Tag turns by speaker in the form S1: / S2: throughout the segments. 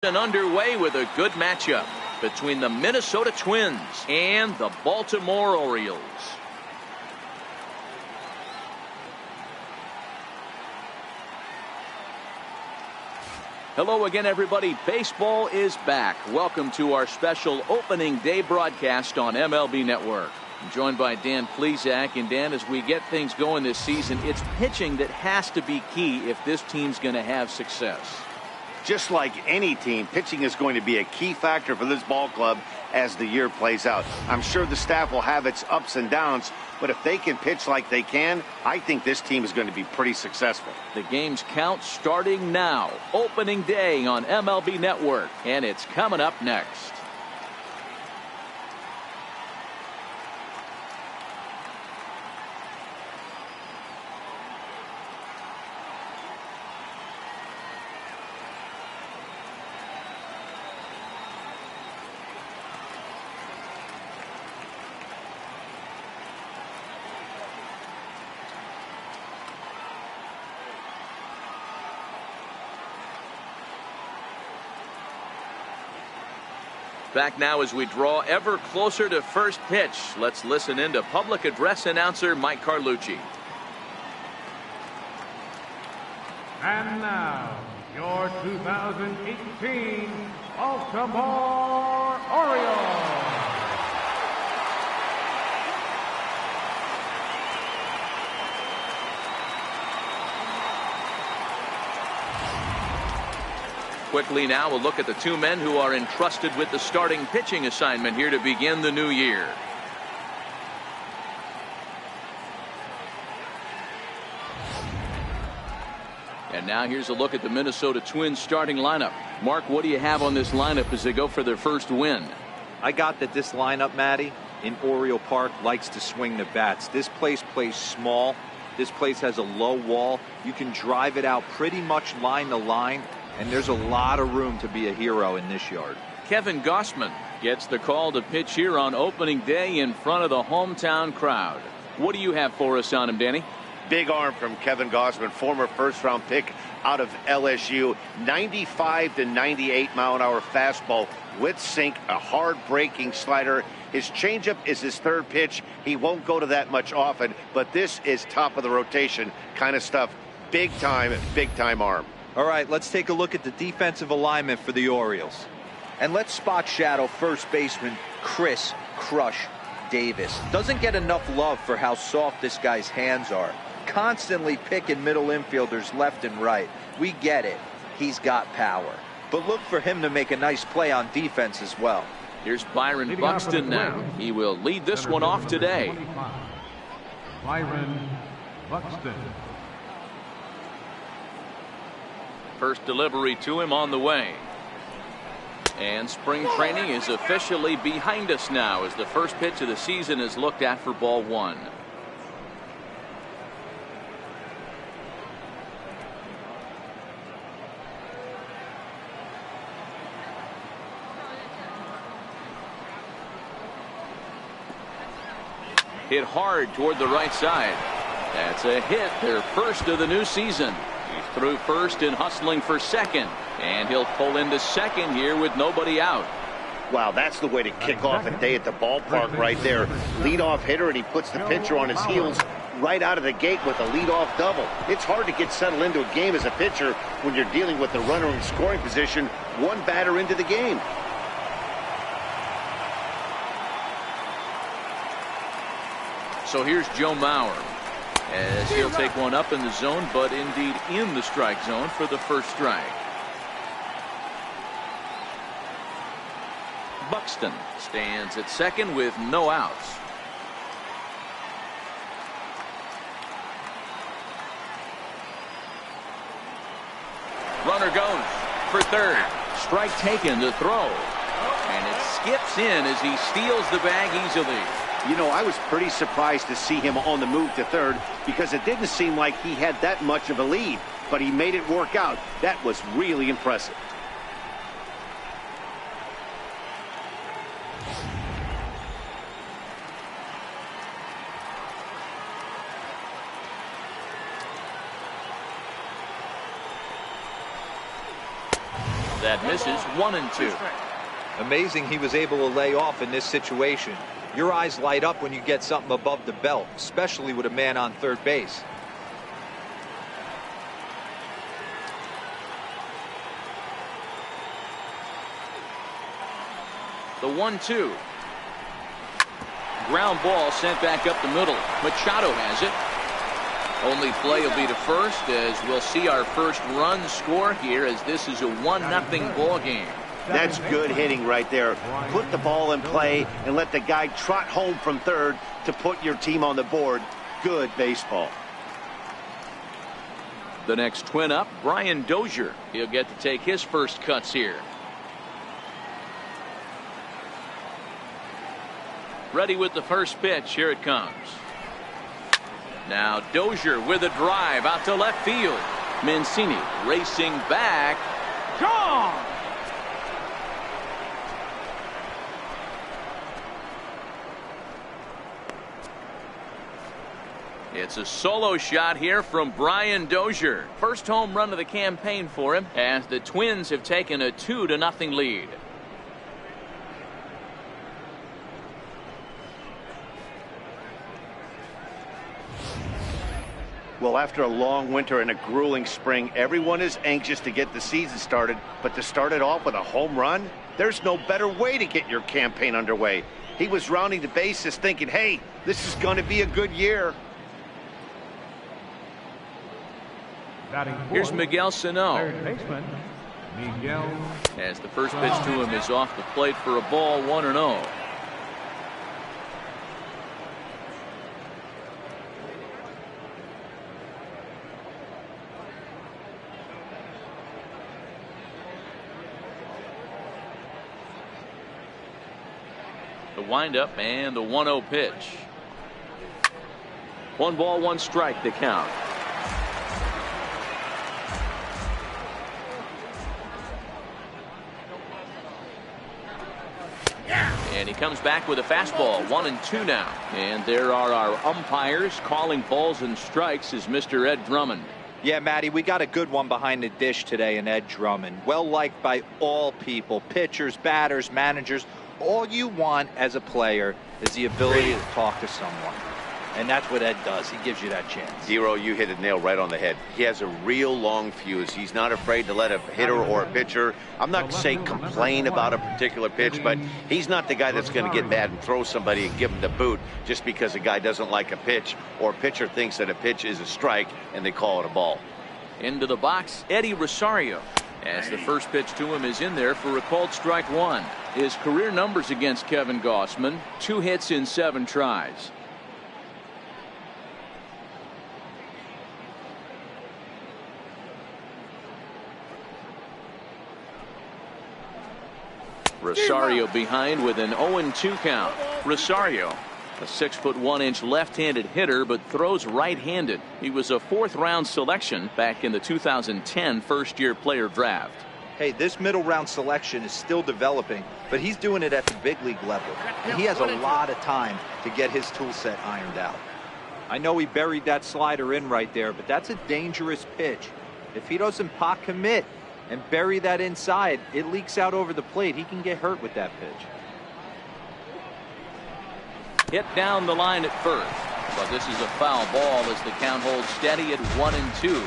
S1: And underway with a good matchup between the Minnesota Twins and the Baltimore Orioles. Hello again, everybody. Baseball is back. Welcome to our special opening day broadcast on MLB Network. I'm joined by Dan Plesac. And Dan, as we get things going this season, it's pitching that has to be key if this team's going to have success.
S2: Just like any team, pitching is going to be a key factor for this ball club as the year plays out. I'm sure the staff will have its ups and downs, but if they can pitch like they can, I think this team is going to be pretty successful.
S1: The game's count starting now. Opening day on MLB Network, and it's coming up next. Back now as we draw ever closer to first pitch. Let's listen in to public address announcer Mike Carlucci.
S3: And now, your 2018 Baltimore Orioles.
S1: Quickly now, we'll look at the two men who are entrusted with the starting pitching assignment here to begin the new year. And now here's a look at the Minnesota Twins starting lineup. Mark, what do you have on this lineup as they go for their first win?
S4: I got that this lineup, Matty, in Oriole Park likes to swing the bats. This place plays small. This place has a low wall. You can drive it out pretty much line to line. And there's a lot of room to be a hero in this yard.
S1: Kevin Gausman gets the call to pitch here on opening day in front of the hometown crowd. What do you have for us on him, Danny?
S2: Big arm from Kevin Gausman, former first-round pick out of LSU. 95 to 98 mile-an-hour fastball with sink, a hard-breaking slider. His changeup is his third pitch. He won't go to that much often, but this is top of the rotation kind of stuff. Big time arm.
S4: All right, let's take a look at the defensive alignment for the Orioles. And let's spot shadow first baseman Chris "Crush" Davis. Doesn't get enough love for how soft this guy's hands are. Constantly picking middle infielders left and right. We get it. He's got power. But look for him to make a nice play on defense as well.
S1: Here's Byron Buxton now. He will lead this one off today.
S3: Byron Buxton.
S1: First delivery to him on the way. And spring training is officially behind us now as the first pitch of the season is looked at for ball one. Hit hard toward the right side. That's a hit, their first of the new season. He's through first and hustling for second. And he'll pull into second here with nobody out.
S2: Wow, that's the way to kick off a day at the ballpark right there. Leadoff hitter, and he puts the pitcher on his heels right out of the gate with a leadoff double. It's hard to get settled into a game as a pitcher when you're dealing with the runner in scoring position one batter into the game.
S1: So here's Joe Mauer as he'll take one up in the zone, but indeed in the strike zone for the first strike. Buxton stands at second with no outs. Runner goes for third. Strike taken to throw. And it skips in as he steals the bag easily.
S2: You know, I was pretty surprised to see him on the move to third because it didn't seem like he had that much of a lead, but he made it work out. That was really impressive.
S1: That misses. 1-2.
S4: Amazing he was able to lay off in this situation. Your eyes light up when you get something above the belt, especially with a man on third base.
S1: The 1-2. Ground ball sent back up the middle. Machado has it. Only play will be to first, as we'll see our first run score here, as this is a 1-0 ball game.
S2: That's good hitting right there. Put the ball in play and let the guy trot home from third to put your team on the board. Good baseball.
S1: The next twin up, Brian Dozier. He'll get to take his first cuts here. Ready with the first pitch. Here it comes. Now Dozier with a drive out to left field. Mancini racing back. Gone! It's a solo shot here from Brian Dozier. First home run of the campaign for him, as the Twins have taken a 2-0 lead.
S2: Well, after a long winter and a grueling spring, everyone is anxious to get the season started, but to start it off with a home run, there's no better way to get your campaign underway. He was rounding the bases thinking, hey, this is going to be a good year.
S1: Here's Miguel Sano.
S3: Third baseman, Miguel.
S1: As the first pitch to him is off the plate for a ball, 1-0. The windup and the 1-0 pitch. 1 ball, 1 strike to count. And he comes back with a fastball. 1-2 now. And there are our umpires calling balls and strikes is Mr. Ed Drummond.
S4: Yeah, Matty, we got a good one behind the dish today in Ed Drummond. Well liked by all people, pitchers, batters, managers. All you want as a player is the ability to talk to someone. And that's what Ed does. He gives you that chance.
S2: Zero, you hit a nail right on the head. He has a real long fuse. He's not afraid to let a hitter or a pitcher, I'm not saying complain about a particular pitch, but he's not the guy that's going to get mad and throw somebody and give him the boot just because a guy doesn't like a pitch or a pitcher thinks that a pitch is a strike and they call it a ball.
S1: Into the box, Eddie Rosario. As the first pitch to him is in there for a called strike 1. His career numbers against Kevin Gausman, 2 hits in 7 tries. Rosario behind with an 0-2 count. Rosario, a 6'1" left-handed hitter, but throws right-handed. He was a 4th-round selection back in the 2010 first-year player draft.
S4: Hey, this middle round selection is still developing, but he's doing it at the big league level. And he has a lot of time to get his tool set ironed out. I know he buried that slider in right there, but that's a dangerous pitch. If he doesn't pot commit and bury that inside, it leaks out over the plate. He can get hurt with that pitch.
S1: Hit down the line at first, but this is a foul ball as the count holds steady at 1-2.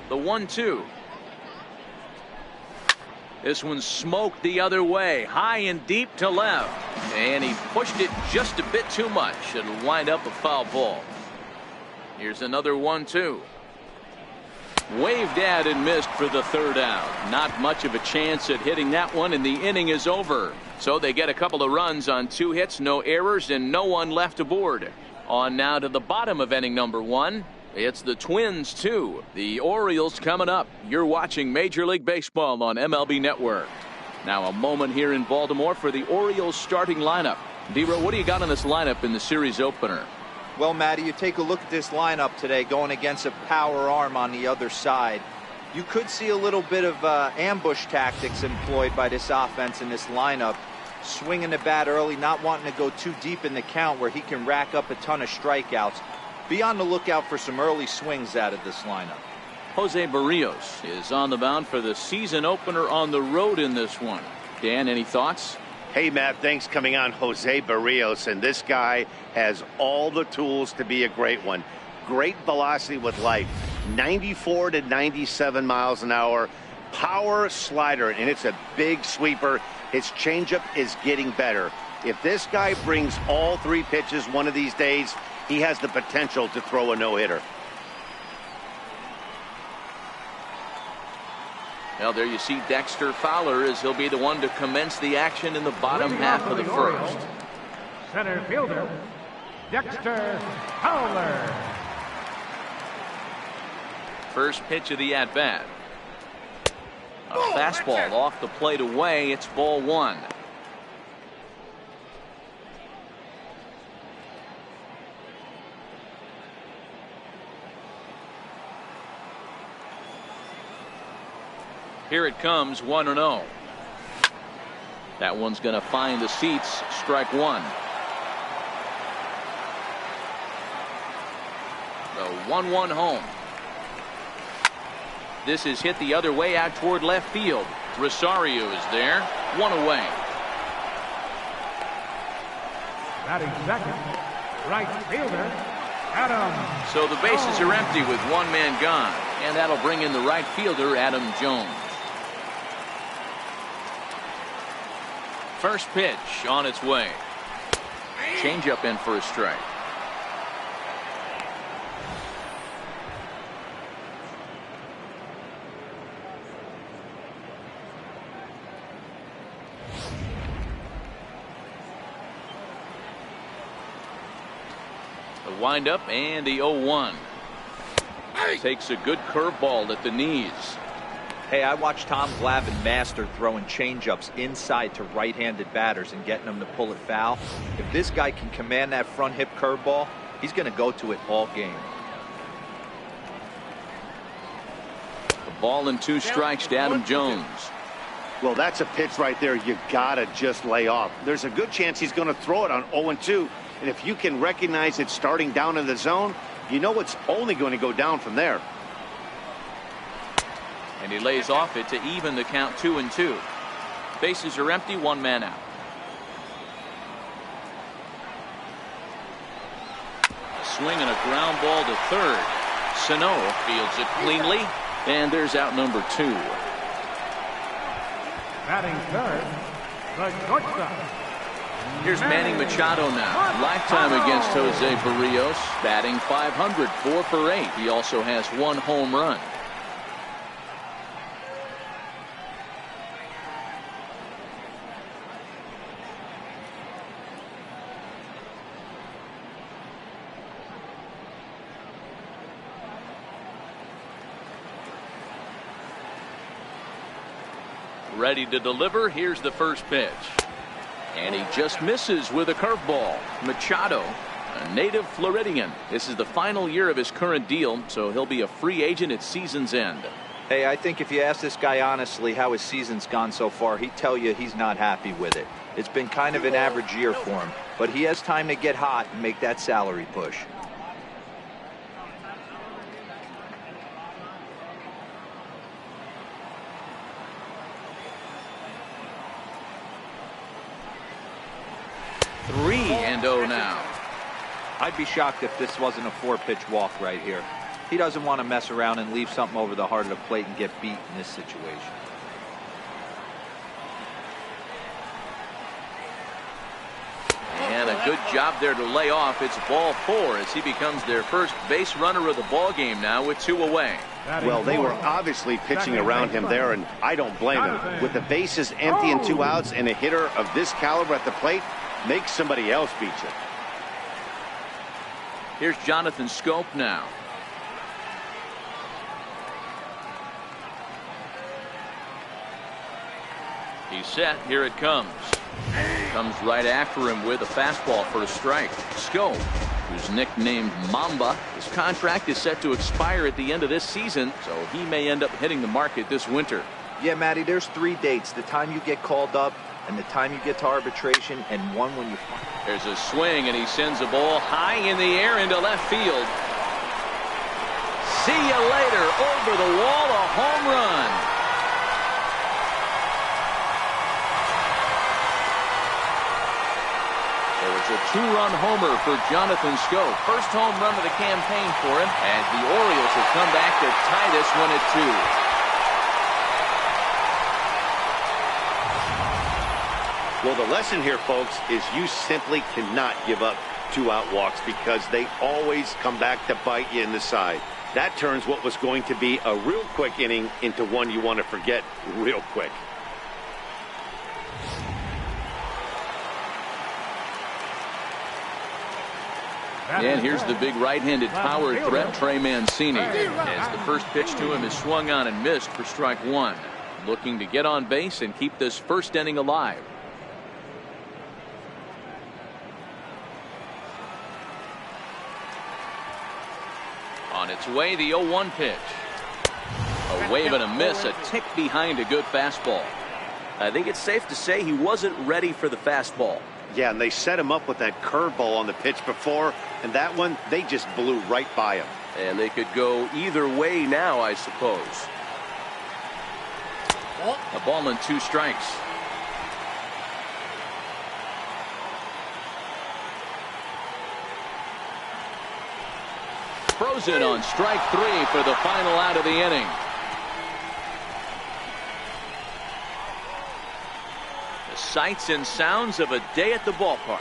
S1: The 1-2. This one smoked the other way, high and deep to left, and he pushed it just a bit too much. It'll wind up a foul ball. Here's another 1-2. Waved at and missed for the 3rd out. Not much of a chance at hitting that one, and the inning is over. So they get a couple of runs on 2 hits, no errors, and no one left aboard. On now to the bottom of inning number 1. It's the Twins 2. The Orioles coming up. You're watching Major League Baseball on MLB Network. Now a moment here in Baltimore for the Orioles starting lineup. D-Row, what do you got on this lineup in the series opener?
S4: Well, Matty, you take a look at this lineup today going against a power arm on the other side. You could see a little bit of ambush tactics employed by this offense in this lineup. Swinging the bat early, not wanting to go too deep in the count where he can rack up a ton of strikeouts. Be on the lookout for some early swings out of this lineup.
S1: Jose Barrios is on the mound for the season opener on the road in this one. Dan, any thoughts?
S2: Hey, Matt, thanks. Coming on Jose Barrios, and this guy has all the tools to be a great one. Great velocity with life, 94 to 97 miles an hour, power slider, and it's a big sweeper. His changeup is getting better. If this guy brings all three pitches one of these days, he has the potential to throw a no-hitter.
S1: Well, there you see Dexter Fowler as he'll be the one to commence the action in the bottom half of the first.
S3: Center fielder, Dexter Fowler.
S1: First pitch of the at-bat. A fastball off the plate away. It's ball one. Here it comes, 1-0. That one's going to find the seats. Strike one. The 1-1 home. This is hit the other way out toward left field. Rosario is there. One away.
S3: Batting second, right fielder, Adam.
S1: So the bases are empty with one man gone. And that'll bring in the right fielder, Adam Jones. First pitch on its way. Changeup in for a strike. The windup and the 0-1. Takes a good curveball at the knees.
S4: Hey, I watched Tom Glavine master throwing changeups inside to right-handed batters and getting them to pull it foul. If this guy can command that front hip curveball, he's going to go to it all game.
S1: The ball and two strikes to Adam Jones.
S2: Well, that's a pitch right there you gotta just lay off. There's a good chance he's going to throw it on 0-2, and if you can recognize it starting down in the zone, you know it's only going to go down from there.
S1: And he lays off it to even the count 2-2. Bases are empty, one man out. A swing and a ground ball to third. Sano fields it cleanly, and there's out number two.
S3: Batting third, the shortstop.
S1: Here's Manny Machado now. Lifetime against Jose Barrios. Batting .500, 4 for 8. He also has one home run. Ready to deliver. Here's the first pitch. And he just misses with a curveball. Machado, a native Floridian. This is the final year of his current deal, so he'll be a free agent at season's end.
S4: Hey, I think if you ask this guy honestly how his season's gone so far, he'd tell you he's not happy with it. It's been kind of an average year for him, but he has time to get hot and make that salary push.
S1: And 0 now.
S4: I'd be shocked if this wasn't a 4-pitch walk right here. He doesn't want to mess around and leave something over the heart of the plate and get beat in this situation.
S1: And a good job there to lay off. It's ball 4 as he becomes their first base runner of the ball game now with 2 away.
S2: Well, they were obviously pitching around him there, and I don't blame him. With the bases empty and 2 outs and a hitter of this caliber at the plate, make somebody else beat you.
S1: Here's Jonathan Scope now. He's set. Here it comes. Comes right after him with a fastball for a strike. Scope, who's nicknamed Mamba, his contract is set to expire at the end of this season, so he may end up hitting the market this winter.
S4: Yeah, Matty, there's 3 dates. The time you get called up, and the time you get to arbitration, and one when you...
S1: There's a swing, and he sends a ball high in the air into left field. See you later. Over the wall, a home run. It was a two-run homer for Jonathan Schoop. First home run of the campaign for him, as the Orioles have come back to tie this one at 2.
S2: Well, the lesson here, folks, is you simply cannot give up two-out walks because they always come back to bite you in the side. That turns what was going to be a real quick inning into one you want to forget real quick.
S1: And here's the big right-handed power threat, Trey Mancini, as the first pitch to him is swung on and missed for strike one. Looking to get on base and keep this first inning alive. On its way, the 0-1 pitch. A wave and a miss, a tick behind a good fastball.
S5: I think it's safe to say he wasn't ready for the fastball.
S2: Yeah, and they set him up with that curveball on the pitch before, and that one, they just blew right by him.
S5: And they could go either way now, I suppose.
S1: A ball and 2 strikes. Frozen on strike 3 for the final out of the inning. The sights and sounds of a day at the ballpark.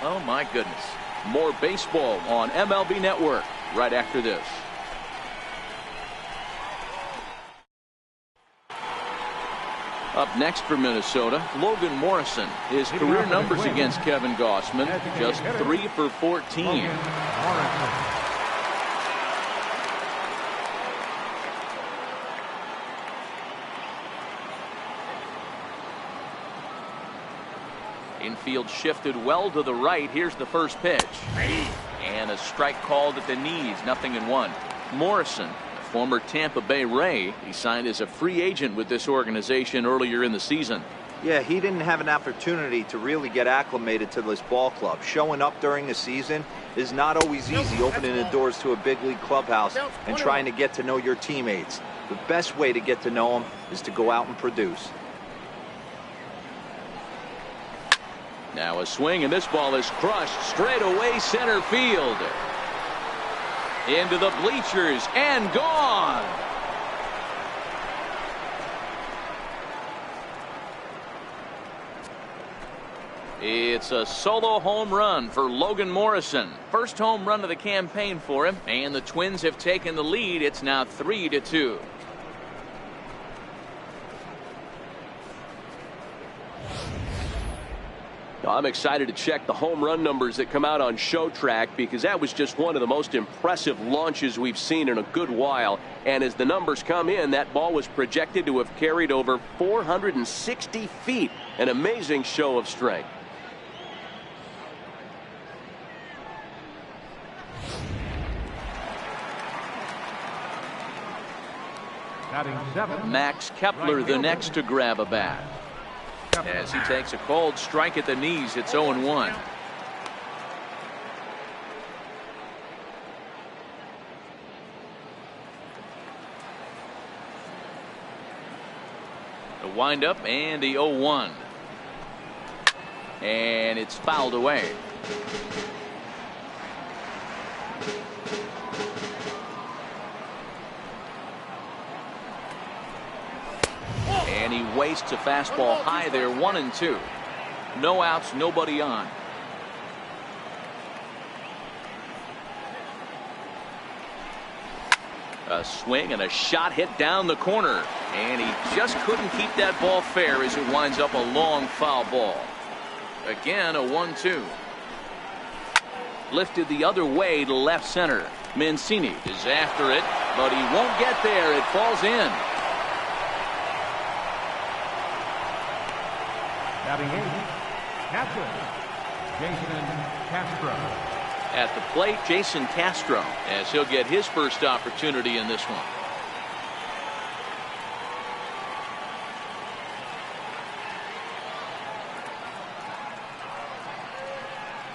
S1: Oh my goodness. More baseball on MLB Network right after this. Up next for Minnesota, Logan Morrison. His career numbers against Kevin Gausman, just 3 for 14. Infield shifted well to the right. Here's the first pitch. And a strike called at the knees. 0-1. Morrison, a former Tampa Bay Ray, he signed as a free agent with this organization earlier in the season.
S4: Yeah, he didn't have an opportunity to really get acclimated to this ball club. Showing up during the season is not always easy, opening the doors to a big league clubhouse and trying to get to know your teammates. The best way to get to know them is to go out and produce.
S1: Now a swing, and this ball is crushed straight away center field. Into the bleachers and gone. It's a solo home run for Logan Morrison. First home run of the campaign for him, and the Twins have taken the lead. It's now 3-2.
S5: I'm excited to check the home run numbers that come out on Show Track, because that was just one of the most impressive launches we've seen in a good while. And as the numbers come in, that ball was projected to have carried over 460 feet. An amazing show of strength.
S1: Max Kepler the next to grab a bat. As he takes a cold strike at the knees, it's 0-1. The windup and the 0-1. And it's fouled away. And he wastes a fastball high there, 1-2. No outs, nobody on. A swing and a shot hit down the corner. And he just couldn't keep that ball fair as it winds up a long foul ball. Again, a 1-2. Lifted the other way to left center. Mancini is after it, but he won't get there. It falls in.
S3: Batting 8, catcher, Jason Castro.
S1: At the plate, Jason Castro, as he'll get his first opportunity in this one.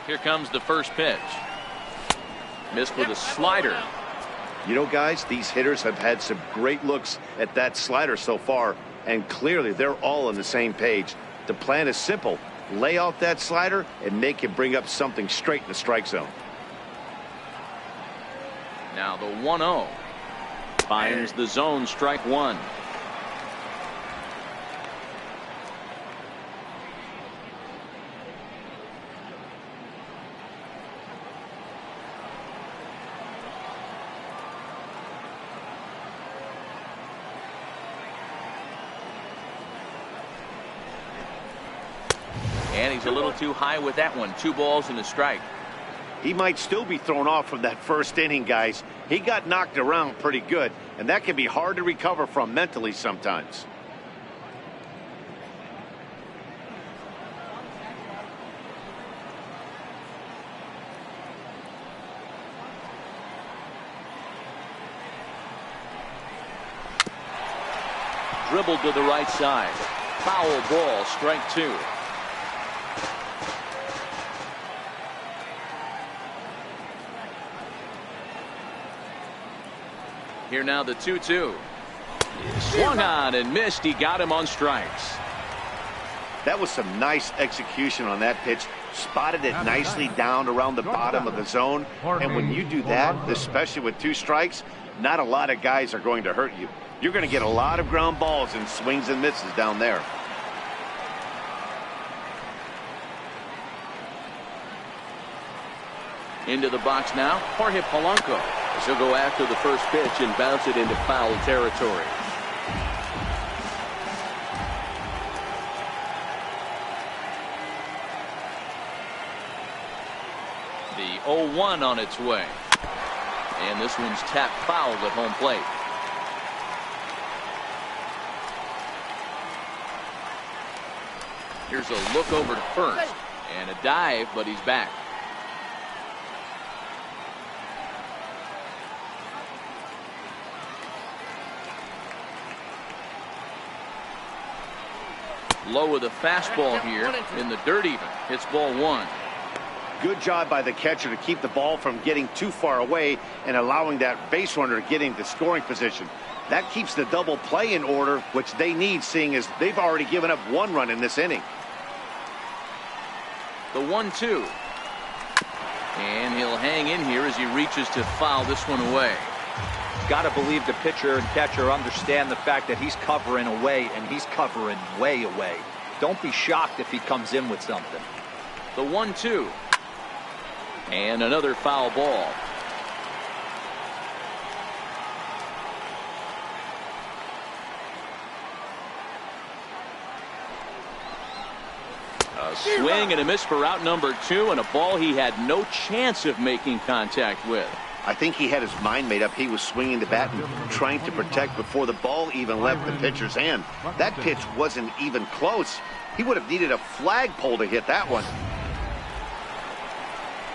S1: Here comes the first pitch. Missed with a slider.
S2: You know, guys, these hitters have had some great looks at that slider so far, and clearly they're all on the same page. The plan is simple. Lay out that slider and make him bring up something straight in the strike zone.
S1: Now the 1-0. Finds the zone, strike one. And he's a little too high with that one. 2 balls and a strike.
S2: He might still be thrown off from that first inning, guys. He got knocked around pretty good, and that can be hard to recover from mentally sometimes.
S1: Dribbled to the right side. Foul ball, strike 2. Here now the 2-2. Swung on and missed. He got him on strikes.
S2: That was some nice execution on that pitch. Spotted it nicely down around the bottom of the zone. And when you do that, especially with 2 strikes, not a lot of guys are going to hurt you. You're going to get a lot of ground balls and swings and misses down there.
S1: Into the box now, Jorge Polanco. He'll go after the first pitch and bounce it into foul territory. The 0-1 on its way. And this one's tapped foul at home plate. Here's a look over to first. And a dive, but he's back. Low with a fastball here in the dirt even. Hits ball 1.
S2: Good job by the catcher to keep the ball from getting too far away and allowing that base runner to get into scoring position. That keeps the double play in order, which they need, seeing as they've already given up 1 run in this inning.
S1: The 1-2. And he'll hang in here as he reaches to foul this one away.
S4: Got to believe the pitcher and catcher understand the fact that he's covering away, and he's covering way away. Don't be shocked if he comes in with something.
S1: The 1-2. And another foul ball. A swing and a miss for out number 2, and a ball he had no chance of making contact with.
S2: I think he had his mind made up. He was swinging the bat and trying to protect before the ball even left the pitcher's hand. That pitch wasn't even close. He would have needed a flagpole to hit that one.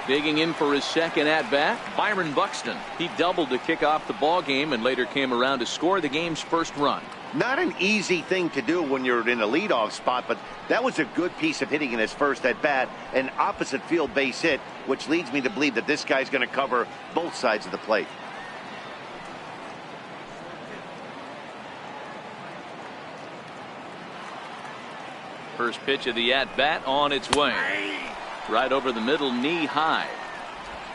S1: Digging in for his second at-bat, Byron Buxton. He doubled to kick off the ball game and later came around to score the game's first run.
S2: Not an easy thing to do when you're in a leadoff spot, but that was a good piece of hitting in his first at-bat, an opposite field base hit, which leads me to believe that this guy's going to cover both sides of the plate.
S1: First pitch of the at-bat on its way. Right over the middle, knee high.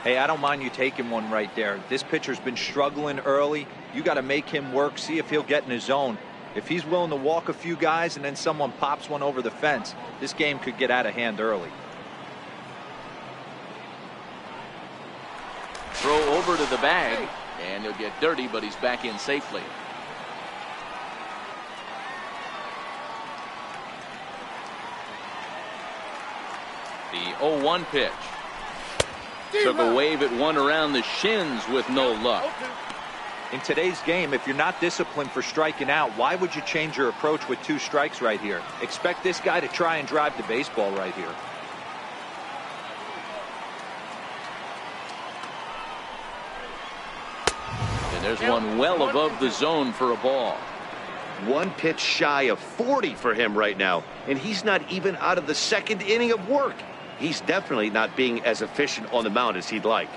S4: Hey, I don't mind you taking one right there. This pitcher's been struggling early. You got to make him work, see if he'll get in his zone. If he's willing to walk a few guys and then someone pops one over the fence, this game could get out of hand early.
S1: Throw over to the bag, and he'll get dirty, but he's back in safely. The 0-1 pitch. Took a wave at one around the shins with no luck.
S4: In today's game, if you're not disciplined for striking out, why would you change your approach with 2 strikes right here? Expect this guy to try and drive the baseball right here.
S1: And there's one well above the zone for a ball.
S2: 1 pitch shy of 40 for him right now, and he's not even out of the second inning of work. He's definitely not being as efficient on the mound as he'd like.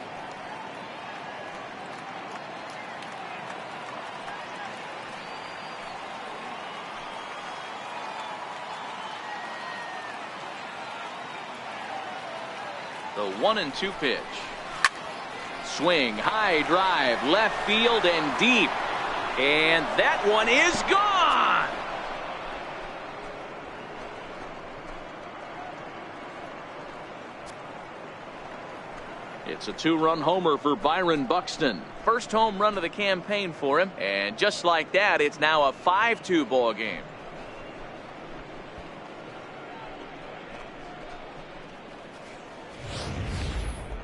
S1: The 1-2 pitch. Swing, high drive, left field and deep. And that one is gone. It's a 2-run homer for Byron Buxton. First home run of the campaign for him. And just like that, it's now a 5-2 ball game.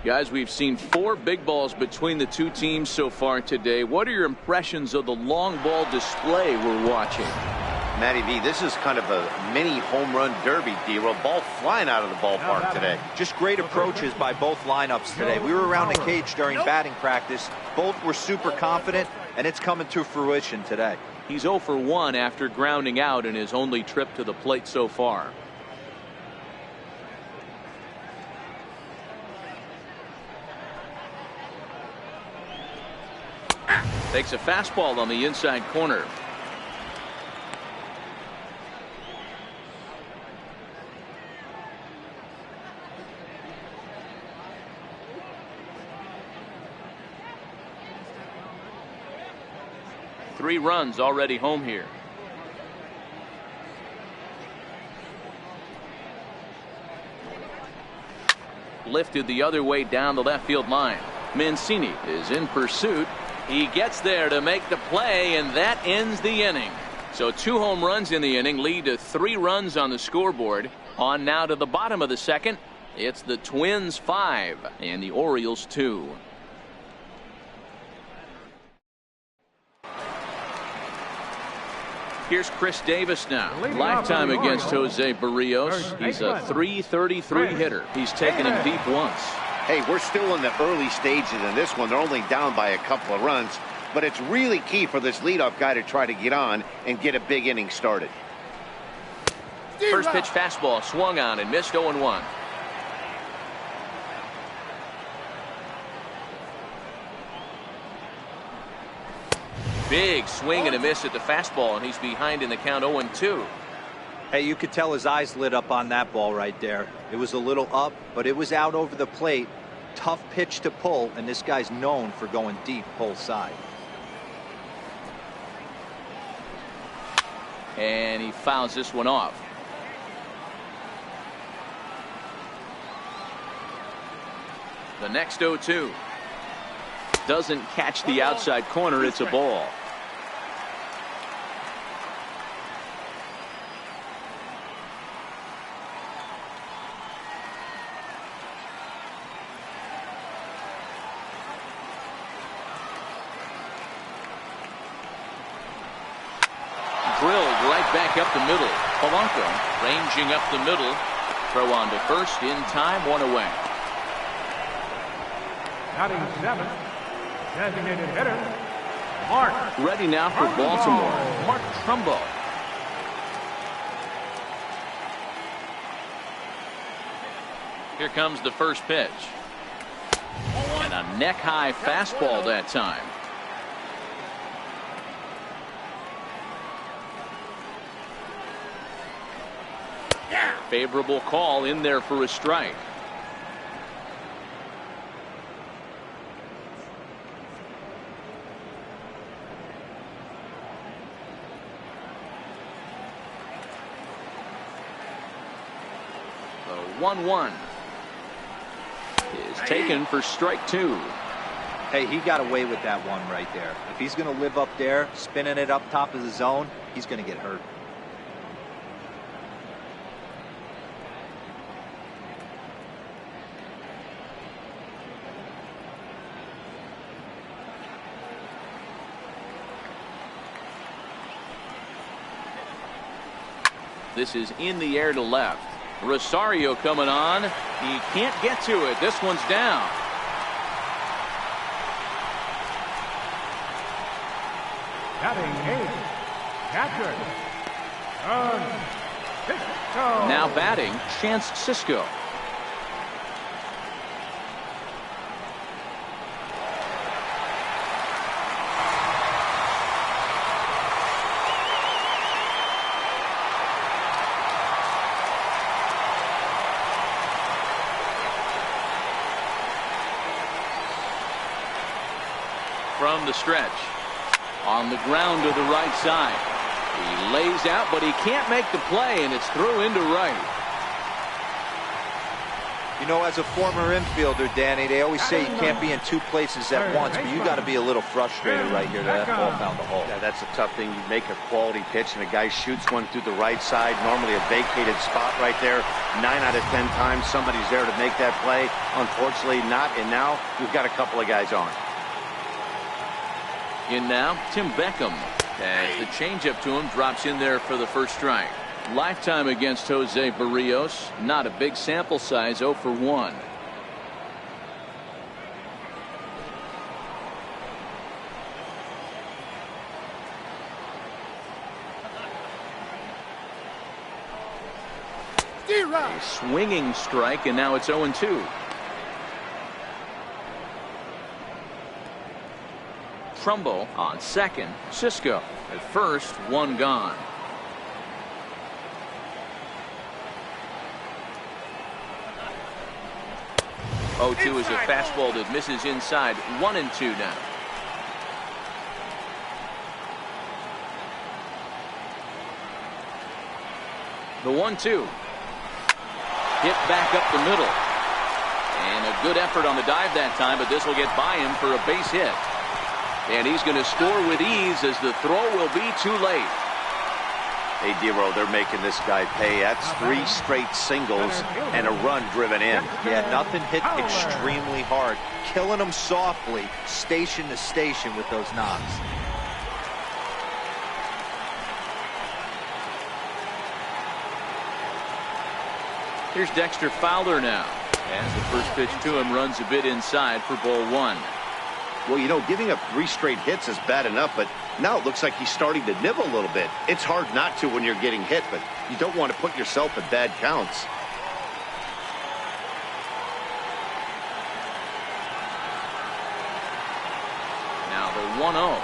S1: Guys, we've seen 4 big balls between the two teams so far today. What are your impressions of the long ball display we're watching?
S2: Matty V, this is kind of a mini home run derby, D-Roll. Ball flying out of the ballpark today.
S4: Just great approaches by both lineups today. We were around the cage during batting practice. Both were super confident, and it's coming to fruition today.
S1: He's 0 for 1 after grounding out in his only trip to the plate so far. Takes a fastball on the inside corner. Three runs already home here. Lifted the other way down the left field line. Mancini is in pursuit. He gets there to make the play, and that ends the inning. So 2 home runs in the inning lead to 3 runs on the scoreboard. On now to the bottom of the second. It's the Twins 5 and the Orioles 2. Here's Chris Davis now. Lifetime against Jose Barrios. He's a .333 hitter. He's taken him deep once.
S2: Hey, we're still in the early stages in this one. They're only down by a couple of runs, but it's really key for this leadoff guy to try to get on and get a big inning started.
S1: First pitch fastball swung on and missed 0-1. Big swing and a miss at the fastball, and he's behind in the count 0-2.
S4: Hey, you could tell his eyes lit up on that ball right there. It was a little up, but it was out over the plate. Tough pitch to pull, and this guy's known for going deep pull side.
S1: And he fouls this one off. The next 0-2. Doesn't catch the outside corner. It's a ball. Drilled right back up the middle. Polanco ranging up the middle. Throw on to first in time, 1 away.
S3: Batting 7, designated hitter, Mark.
S1: Ready now for Baltimore, Mark Trumbo. Here comes the first pitch. And a neck-high fastball that time. Favorable call in there for a strike. The 1-1 is taken for strike 2.
S4: Hey, he got away with that one right there. If he's going to live up there, spinning it up top of the zone, he's going to get hurt.
S1: This is in the air to left. Rosario coming on. He can't get to it. This one's down.
S3: Batting 8, catcher, Cisco.
S1: Now batting, Chance Cisco. from the stretch. On the ground to the right side. He lays out, but he can't make the play, and it's through into right.
S4: You know, as a former infielder, Danny, they always say you can't be in two places at once, but you got to be a little frustrated right here that ball found the hole.
S2: Yeah, that's a tough thing. You make a quality pitch, and a guy shoots one through the right side, normally a vacated spot right there. 9 out of 10 times, somebody's there to make that play. Unfortunately, not, and now we've got a couple of guys on.
S1: In now, Tim Beckham. As the changeup to him drops in there for the first strike. Lifetime against Jose Barrios. Not a big sample size, 0 for 1. A swinging strike, and now it's 0-2. Trumbo on second. Cisco at first, 1 gone. Oh, 2 is a fastball that misses inside. 1-2 now. The 1-2. Hit back up the middle. And a good effort on the dive that time, but this will get by him for a base hit. And he's going to score with ease as the throw will be too late.
S2: Hey, Dero, they're making this guy pay. That's 3 straight singles and a run driven in.
S4: Yeah, nothing hit extremely hard. Killing them softly, station to station with those knocks.
S1: Here's Dexter Fowler now. As the first pitch to him runs a bit inside for ball 1.
S2: Well, you know, giving up 3 straight hits is bad enough, but now it looks like he's starting to nibble a little bit. It's hard not to when you're getting hit, but you don't want to put yourself in bad counts.
S1: Now the 1-0.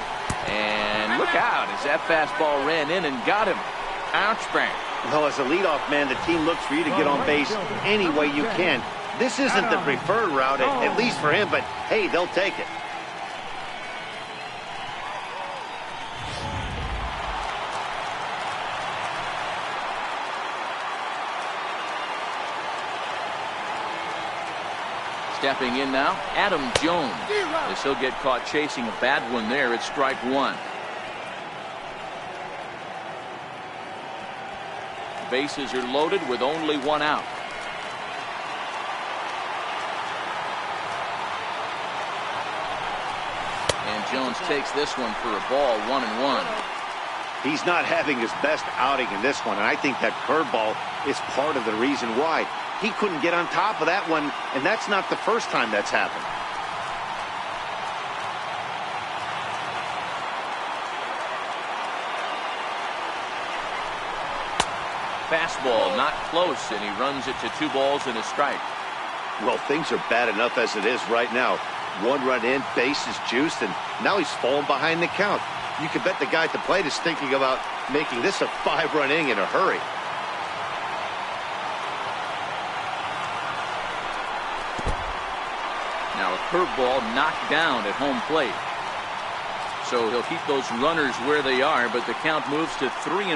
S1: And look out as that fastball ran in and got him. Ouch bang.
S2: Well, as a leadoff man, the team looks for you to get on base any way you can. This isn't the preferred route, at least for him, but hey, they'll take it.
S1: Stepping in now, Adam Jones. As he'll get caught chasing a bad one there, it's strike 1. Bases are loaded with only 1 out. And Jones takes this one for a ball, 1-1.
S2: He's not having his best outing in this one, and I think that curveball is part of the reason why. He couldn't get on top of that one, and that's not the first time that's happened.
S1: Fastball not close, and he runs it to 2 balls and a strike.
S2: Well, things are bad enough as it is right now. 1 run in, bases juiced, and now he's falling behind the count. You can bet the guy at the plate is thinking about making this a 5-run inning in a hurry.
S1: Now a curveball knocked down at home plate. So he'll keep those runners where they are, but the count moves to 3-1.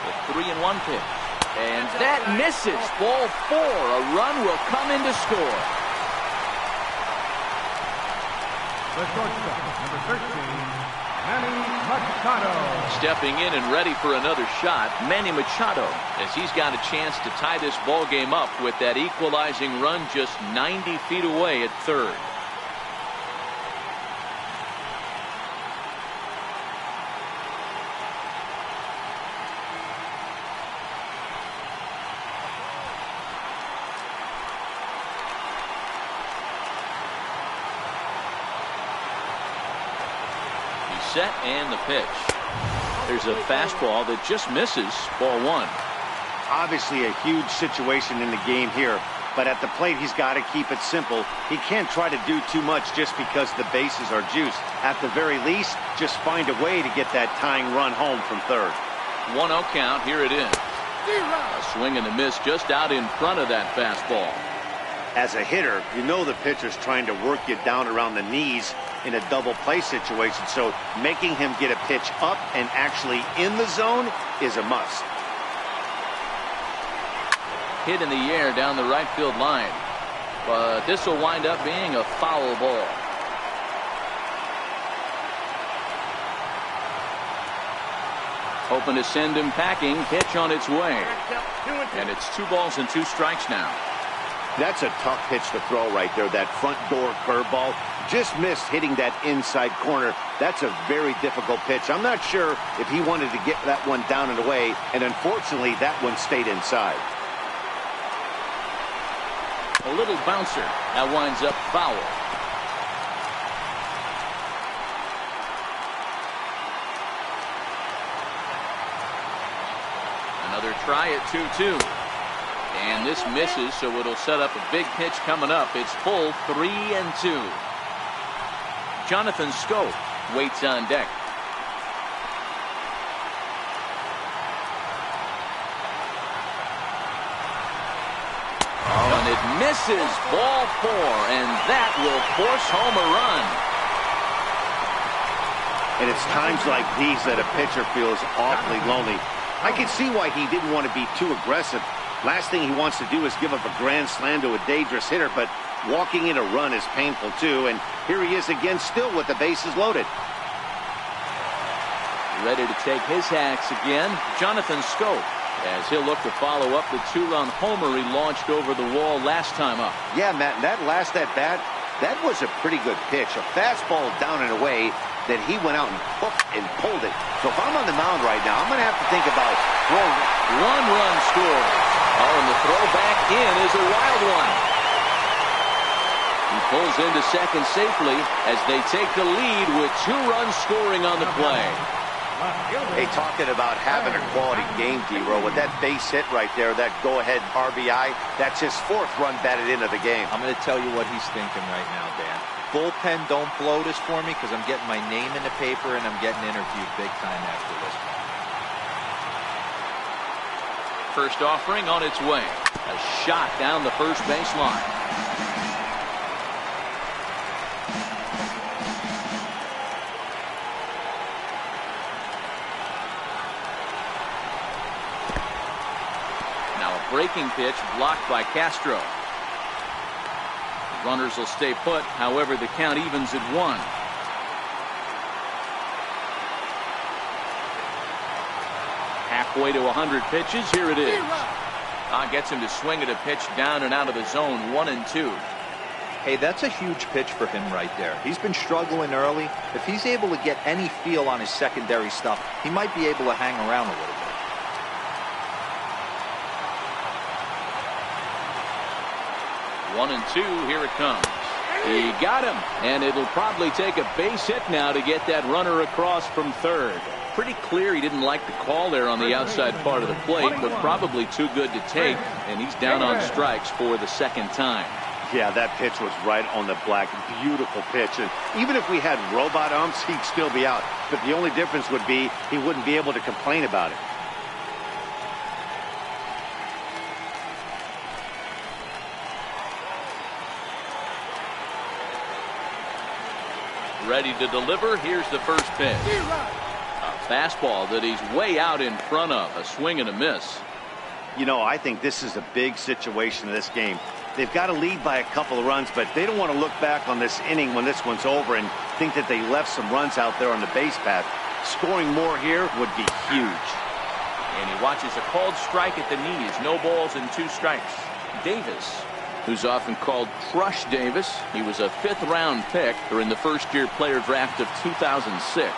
S1: The 3-1 pitch. And that misses. Ball 4. A run will come in to score.
S3: The shortstop, number 13, Manny Machado.
S1: Stepping in and ready for another shot, Manny Machado, as he's got a chance to tie this ball game up with that equalizing run just 90 feet away at third. Set and the pitch. There's a fastball that just misses. Ball 1.
S2: Obviously a huge situation in the game here, but at the plate he's got to keep it simple. He can't try to do too much just because the bases are juiced. At the very least, just find a way to get that tying run home from third.
S1: 1-0 count. Here it is. A swing and a miss just out in front of that fastball.
S2: As a hitter, you know the pitcher's trying to work you down around the knees in a double play situation, so making him get a pitch up and actually in the zone is a must.
S1: Hit in the air down the right field line, but this will wind up being a foul ball. Hoping to send him packing. Pitch on its way, and it's 2 balls and 2 strikes now.
S2: That's a tough pitch to throw right there. That front door curveball just missed hitting that inside corner. That's a very difficult pitch. I'm not sure if he wanted to get that one down and away, and unfortunately that one stayed inside.
S1: A little bouncer that winds up foul. Another try at 2-2. And this misses, so it'll set up a big pitch coming up. It's full 3-2. Jonathan Schoop waits on deck. Oh, and it misses. Ball 4, and that will force home a run.
S2: And it's times like these that a pitcher feels awfully lonely. I can see why he didn't want to be too aggressive. Last thing he wants to do is give up a grand slam to a dangerous hitter, but walking in a run is painful too, and here he is again still with the bases loaded.
S1: Ready to take his hacks again, Jonathan Schoop, as he'll look to follow up the 2-run homer he launched over the wall last time up.
S2: Yeah, Matt, that last at-bat, that was a pretty good pitch. A fastball down and away that he went out and pulled it. So if I'm on the mound right now, I'm going to have to think about throwing it.
S1: 1-run score. Oh, and the throw back in is a wild one. He pulls into second safely as they take the lead with 2 runs scoring on the play.
S2: Hey, talking about having a quality game, D-Row, with that base hit right there, that go-ahead RBI, that's his 4th run batted into the game.
S4: I'm going to tell you what he's thinking right now, Dan. Bullpen, don't blow this for me because I'm getting my name in the paper and I'm getting interviewed big time after this.
S1: First offering on its way. A shot down the first base line. Now a breaking pitch blocked by Castro. The runners will stay put. However, the count evens at 1. Halfway to 100 pitches. Here it is. Gets him to swing at a pitch down and out of the zone. 1-2.
S4: Hey, that's a huge pitch for him right there. He's been struggling early. If he's able to get any feel on his secondary stuff, he might be able to hang around a little bit.
S1: 1-2. Here it comes. He got him, and it'll probably take a base hit now to get that runner across from third. Pretty clear he didn't like the call there on the outside part of the plate, but probably too good to take, and he's down on strikes for the 2nd time.
S2: Yeah, that pitch was right on the black. Beautiful pitch. And even if we had robot umps, he'd still be out. But the only difference would be he wouldn't be able to complain about it.
S1: Ready to deliver. Here's the first pitch. A fastball that he's way out in front of. A swing and a miss.
S2: You know, I think this is a big situation in this game. They've got to lead by a couple of runs, but they don't want to look back on this inning when this one's over and think that they left some runs out there on the base path. Scoring more here would be huge.
S1: And he watches a called strike at the knees. No balls and 2 strikes. Davis, who's often called Crush Davis. He was a 5th-round pick during the first-year player draft of 2006.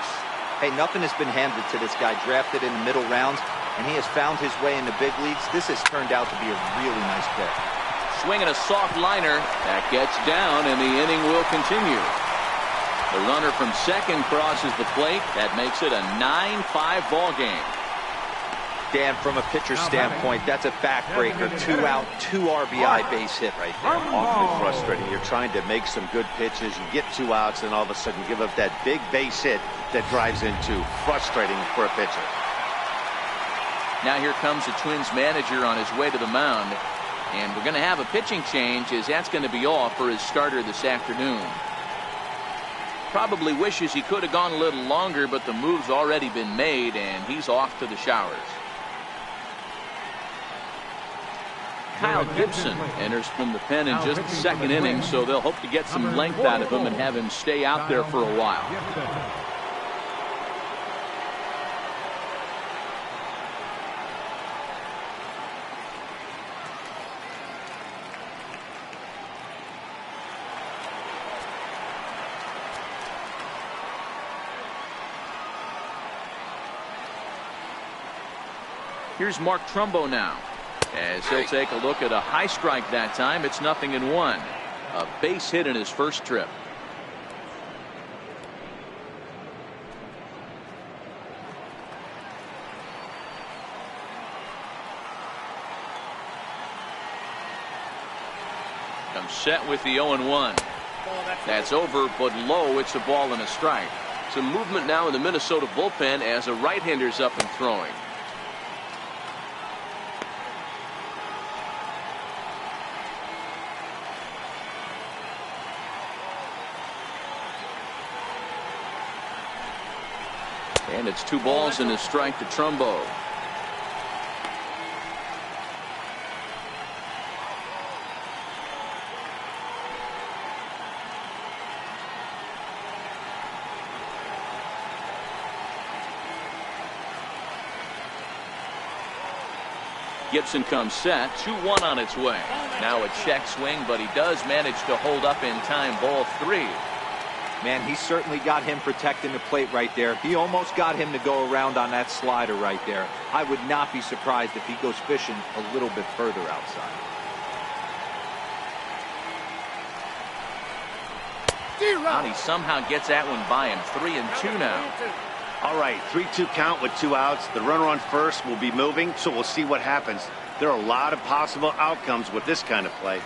S4: Hey, nothing has been handed to this guy. Drafted in the middle rounds, and he has found his way in the big leagues. This has turned out to be a really nice pick.
S1: Swinging a soft liner. That gets down, and the inning will continue. The runner from second crosses the plate. That makes it a 9-5 ball game.
S4: Dan, from a pitcher's standpoint, that's a backbreaker. 2 out, 2 RBI base hit right there.
S2: Awfully frustrating. You're trying to make some good pitches. You get 2 outs, and all of a sudden give up that big base hit that drives into. Frustrating for a pitcher.
S1: Now here comes the Twins manager on his way to the mound. And we're going to have a pitching change, as that's going to be all for his starter this afternoon. Probably wishes he could have gone a little longer, but the move's already been made, and he's off to the showers. Kyle Gibson enters from the pen in just the second inning, so they'll hope to get some length out of him and have him stay out there for a while. Here's Mark Trumbo now, as he'll take a look at a high strike that time. It's 0-1. A base hit in his first trip. Comes set with the 0-1. That's over, but low. It's a ball and a strike. Some movement now in the Minnesota bullpen as a right-hander's up and throwing. And it's 2 balls and a strike to Trumbo. Gibson comes set. 2-1 on its way. Now a check swing, but he does manage to hold up in time. Ball 3.
S4: Man, he certainly got him protecting the plate right there. He almost got him to go around on that slider right there. I would not be surprised if he goes fishing a little bit further outside.
S1: And he somehow gets that one by him. 3-2 now.
S2: All right, 3-2 count with 2 outs. The runner on first will be moving, so we'll see what happens. There are a lot of possible outcomes with this kind of play.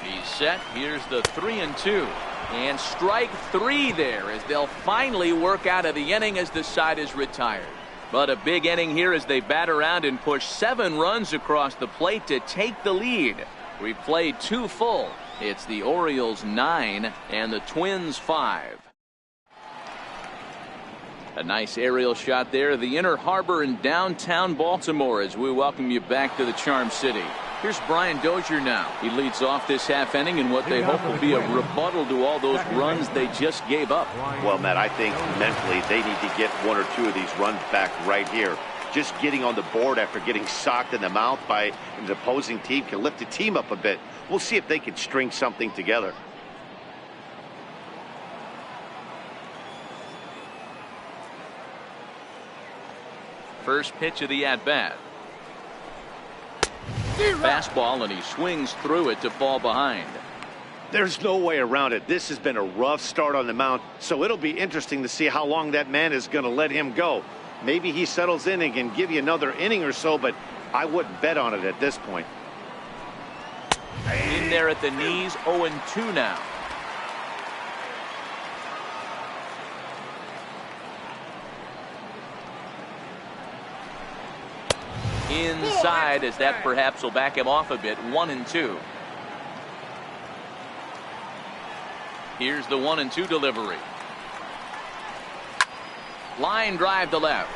S1: He's set. Here's the 3-2. And strike 3 there, as they'll finally work out of the inning as the side is retired. But a big inning here as they bat around and push 7 runs across the plate to take the lead. We've played 2 full. It's the Orioles 9 and the Twins 5. A nice aerial shot there of the Inner Harbor in downtown Baltimore as we welcome you back to the Charm City. Here's Brian Dozier now. He leads off this half inning in what they hope will be a rebuttal to all those runs they just gave up.
S2: Well, Matt, I think mentally they need to get 1 or 2 of these runs back right here. Just getting on the board after getting socked in the mouth by an opposing team can lift the team up a bit. We'll see if they can string something together.
S1: First pitch of the at-bat. Fastball, and he swings through it to fall behind.
S2: There's no way around it. This has been a rough start on the mound, so it'll be interesting to see how long that man is going to let him go. Maybe he settles in and can give you another inning or so, but I wouldn't bet on it at this point.
S1: In there at the knees, 0-2 now. Inside, as that perhaps will back him off a bit. 1-2. Here's the 1-2 delivery. Line drive to left,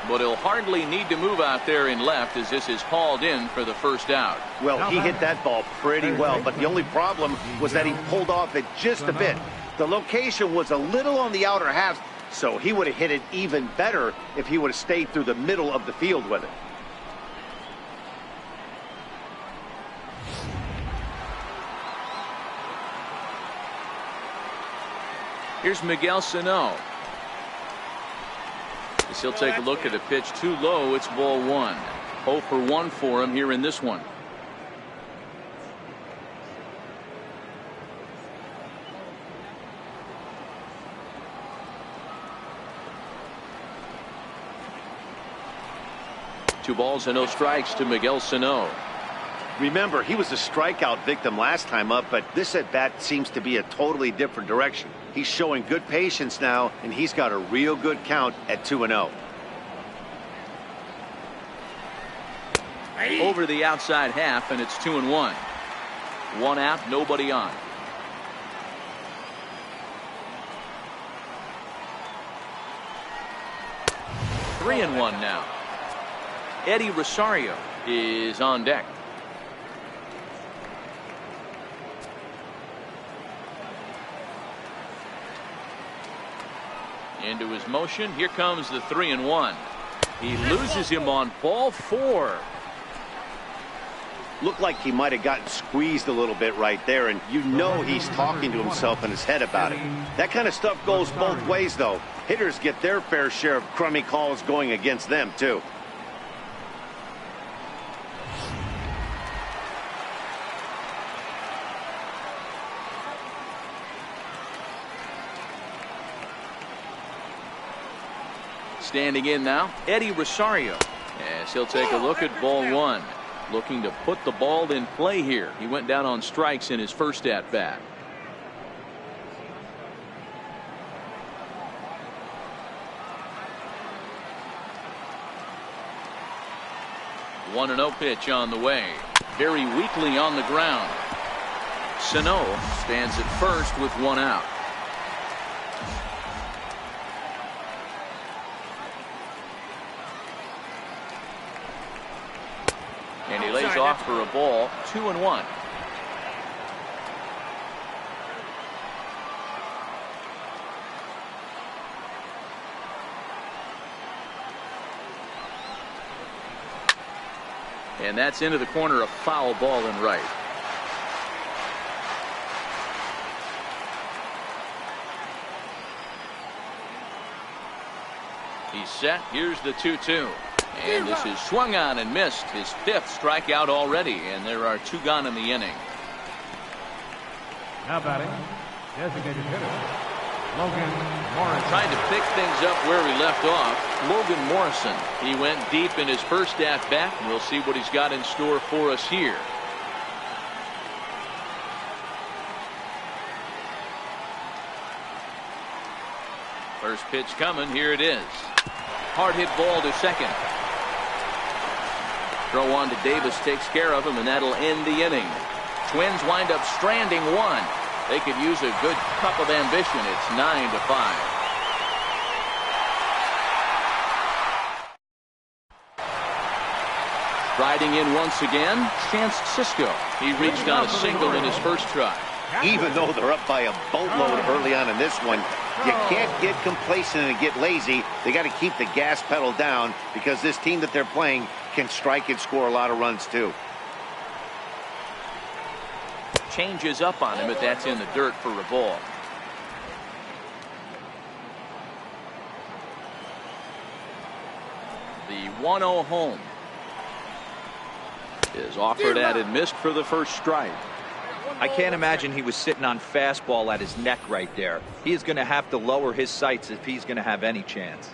S1: but he'll hardly need to move out there in left as this is hauled in for the first out.
S2: Well, he hit that ball pretty well, but the only problem was that he pulled off it just a bit. The location was a little on the outer half, so he would have hit it even better if he would have stayed through the middle of the field with it.
S1: Here's Miguel Sano. As he'll take a look at a pitch too low. It's ball 1. 0 for 1 for him here in this one. Two balls and no strikes to Miguel Sano.
S2: Remember, he was a strikeout victim last time up, but this at-bat seems to be a totally different direction. He's showing good patience now, and he's got a real good count at 2-0.
S1: over the outside half, and it's 2-1. One out, nobody on. Three and one now. Eddie Rosario is on deck. Into his motion. Here comes the 3-1. He loses him on ball 4.
S2: Looked like he might have gotten squeezed a little bit right there, and you know he's talking to himself in his head about it. That kind of stuff goes both ways, though. Hitters get their fair share of crummy calls going against them, too.
S1: Standing in now, Eddie Rosario, as he'll take a look at ball 1. Looking to put the ball in play here. He went down on strikes in his first at bat. One 1-0 pitch on the way. Very weakly on the ground. Sano stands at first with one out. And he lays off for a ball. 2-1. And that's into the corner, a foul ball and right. He's set. Here's the 2-2. And this is swung on and missed. His 5th strikeout already, and there are 2 gone in the inning.
S3: Now batting, designated hitter, Logan Morrison.
S1: Trying to pick things up where he left off, Logan Morrison. He went deep in his first at bat, and we'll see what he's got in store for us here. First pitch coming. Here it is. Hard hit ball to second. Throw on to Davis takes care of him, and that'll end the inning. Twins wind up stranding 1. They could use a good cup of ambition. It's 9-5. Riding in once again, Chance Sisco. He reached on a single in his first try.
S2: Even though they're up by a boatload early on in this one, you can't get complacent and get lazy. They got to keep the gas pedal down because this team that they're playing can strike and score a lot of runs too.
S1: Changes up on him, but that's in the dirt for a ball. The 1-0 home is offered at and missed for the first strike.
S4: I can't imagine he was sitting on fastball at his neck right there. He is going to have to lower his sights if he's going to have any chance.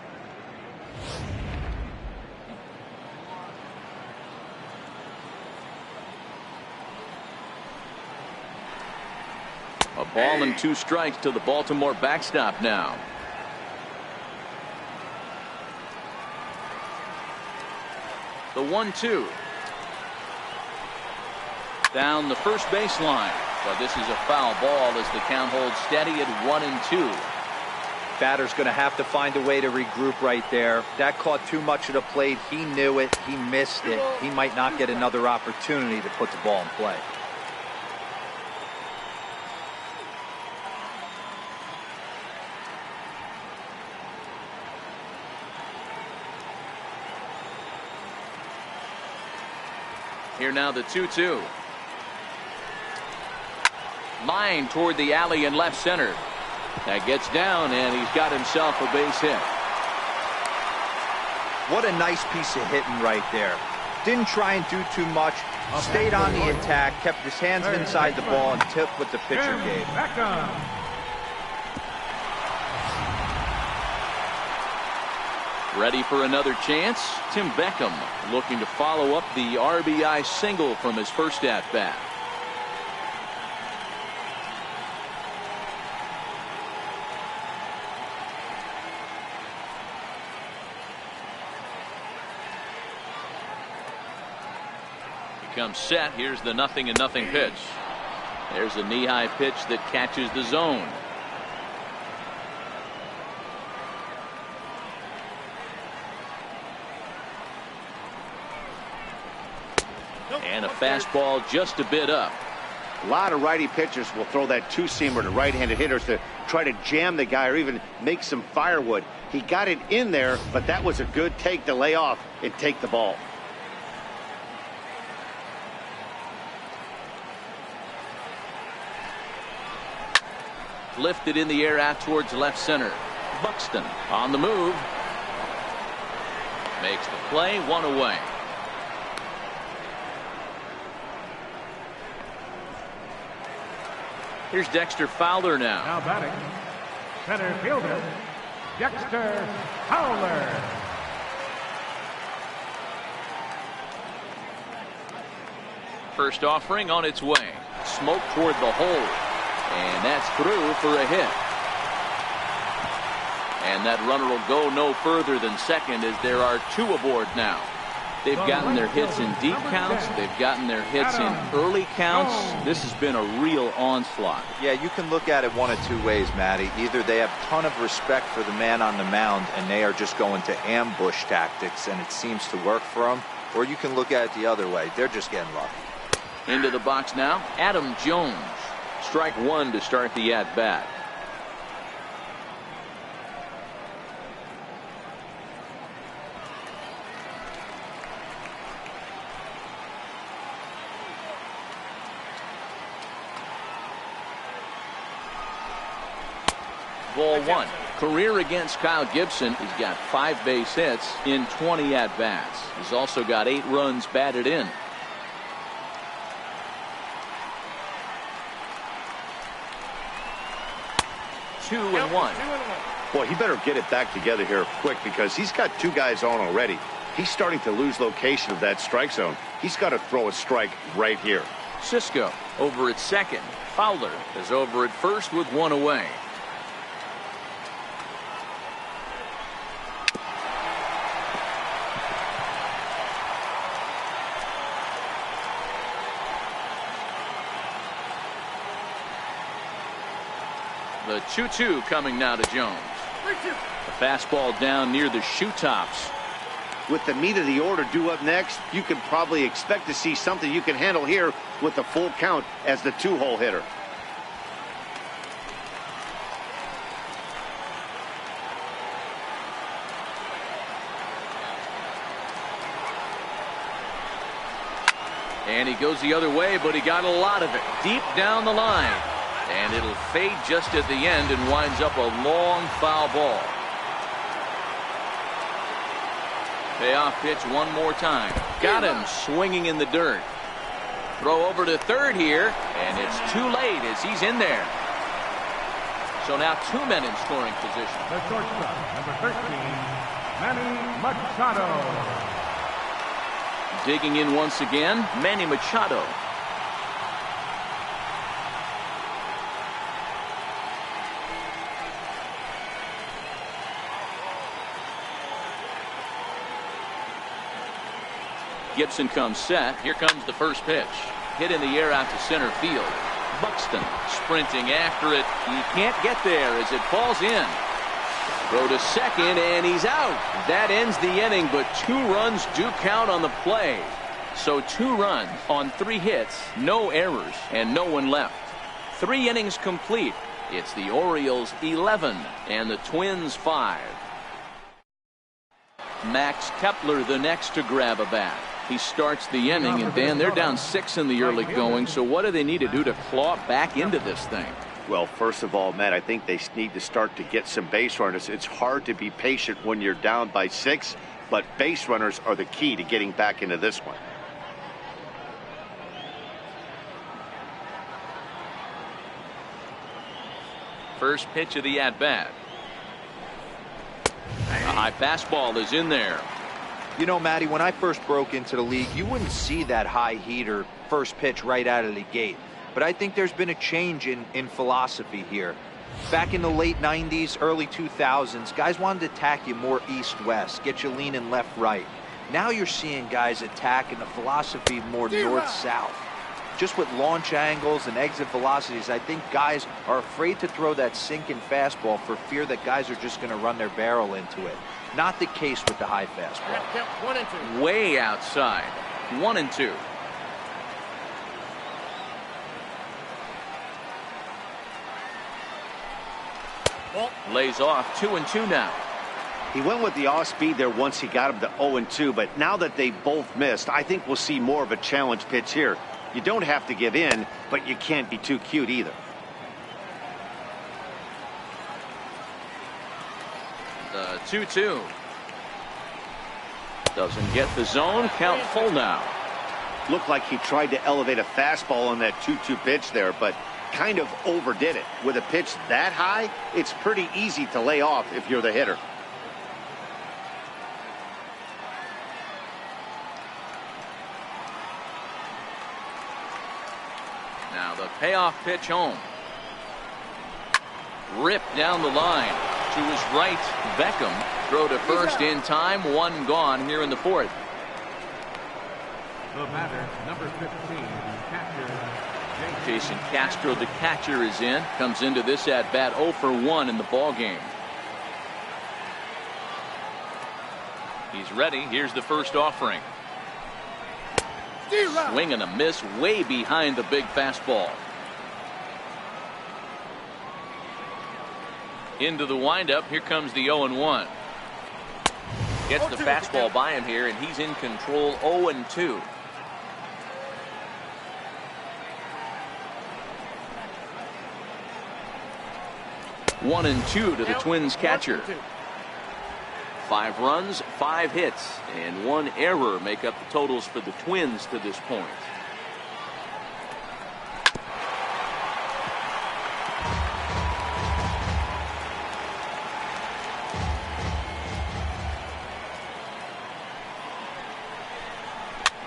S1: A ball and 2 strikes to the Baltimore backstop now. The 1-2. Down the first baseline, but this is a foul ball as the count holds steady at 1-2.
S4: Batter's going to have to find a way to regroup right there. That caught too much of the plate. He knew it. He missed it. He might not get another opportunity to put the ball in play.
S1: Here now the 2-2. Line toward the alley in left center. That gets down, and he's got himself a base hit.
S4: What a nice piece of hitting right there. Didn't try and do too much. Stayed on the attack, kept his hands inside the ball, and took what the pitcher gave.
S1: Ready for another chance? Tim Beckham looking to follow up the RBI single from his first at bat. comes set. Here's the 0-0 pitch. There's a knee-high pitch that catches the zone. And a fastball just a bit up.
S2: A lot of righty pitchers will throw that two-seamer to right-handed hitters to try to jam the guy or even make some firewood. He got it in there, but that was a good take to lay off and take the ball.
S1: Lifted in the air out towards left center. Buxton on the move. Makes the play, one away. Here's Dexter Fowler now.
S3: Now batting, center fielder, Dexter Fowler.
S1: First offering on its way. Smoke toward the hole. And that's through for a hit. And that runner will go no further than second as there are two aboard now. They've gotten their hits in deep counts. They've gotten their hits in early counts. This has been a real onslaught.
S4: Yeah, you can look at it one of two ways, Matty. Either they have a ton of respect for the man on the mound and they are just going to ambush tactics and it seems to work for them. Or you can look at it the other way. They're just getting lucky.
S1: Into the box now, Adam Jones. Strike one to start the at-bat. Ball one. Career against Kyle Gibson. He's got 5 base hits in 20 at-bats. He's also got 8 runs batted in. Two and one.
S2: Boy, he better get it back together here quick because he's got 2 guys on already. He's starting to lose location of that strike zone. He's got to throw a strike right here.
S1: Cisco over at second. Fowler is over at first with 1 away. The 2-2 coming now to Jones. The fastball down near the shoe tops.
S2: With the meat of the order due up next, you can probably expect to see something you can handle here with the full count as the 2-hole hitter.
S1: And he goes the other way, but he got a lot of it deep down the line. And it'll fade just at the end and winds up a long foul ball. Payoff pitch one more time. Got him swinging in the dirt. Throw over to third here, and it's too late as he's in there. So now 2 men in scoring position.
S3: The shortstop, number 13, Manny Machado.
S1: Digging in once again, Manny Machado. Gibson comes set. Here comes the first pitch. Hit in the air out to center field. Buxton sprinting after it. He can't get there as it falls in. Throw to second, and he's out. That ends the inning, but 2 runs do count on the play. So 2 runs on 3 hits, no errors, and no one left. 3 innings complete. It's the Orioles 11 and the Twins 5. Max Kepler the next to grab a bat. He starts the inning, and Dan, they're down 6 in the early going, so what do they need to do to claw back into this thing?
S2: Well, first of all, Matt, I think they need to start to get some base runners. It's hard to be patient when you're down by 6, but base runners are the key to getting back into this one.
S1: First pitch of the at-bat. A high fastball is in there.
S4: You know, Matty, when I first broke into the league, you wouldn't see that high heater first pitch right out of the gate. But I think there's been a change in philosophy here. Back in the late 90s, early 2000s, guys wanted to attack you more east-west, get you leaning left-right. Now you're seeing guys attack in the philosophy more north-south. Just with launch angles and exit velocities, I think guys are afraid to throw that sinking fastball for fear that guys are just going to run their barrel into it. Not the case with the high fastball.
S1: Way outside. 1-2. Lays off. 2-2 now.
S2: He went with the off speed there once he got him to 0-2, but now that they both missed, I think we'll see more of a challenge pitch here. You don't have to give in, but you can't be too cute either.
S1: The 2-2. Doesn't get the zone. Count full now.
S2: Looked like he tried to elevate a fastball on that 2-2 pitch there, but kind of overdid it. With a pitch that high, it's pretty easy to lay off if you're the hitter.
S1: Now the payoff pitch home. Ripped down the line to his right. Beckham throw to first in time. One gone here in the fourth.
S3: The batter, number 15, catcher,
S1: Jason Castro, the catcher, is in. Comes into this at bat 0 for 1 in the ball game. He's ready. Here's the first offering. Swing and a miss way behind the big fastball. Into the windup. Here comes the 0-1. Gets the fastball by him here, and he's in control. 0-2. One and two to the Twins catcher. 5 runs, 5 hits, and 1 error make up the totals for the Twins to this point.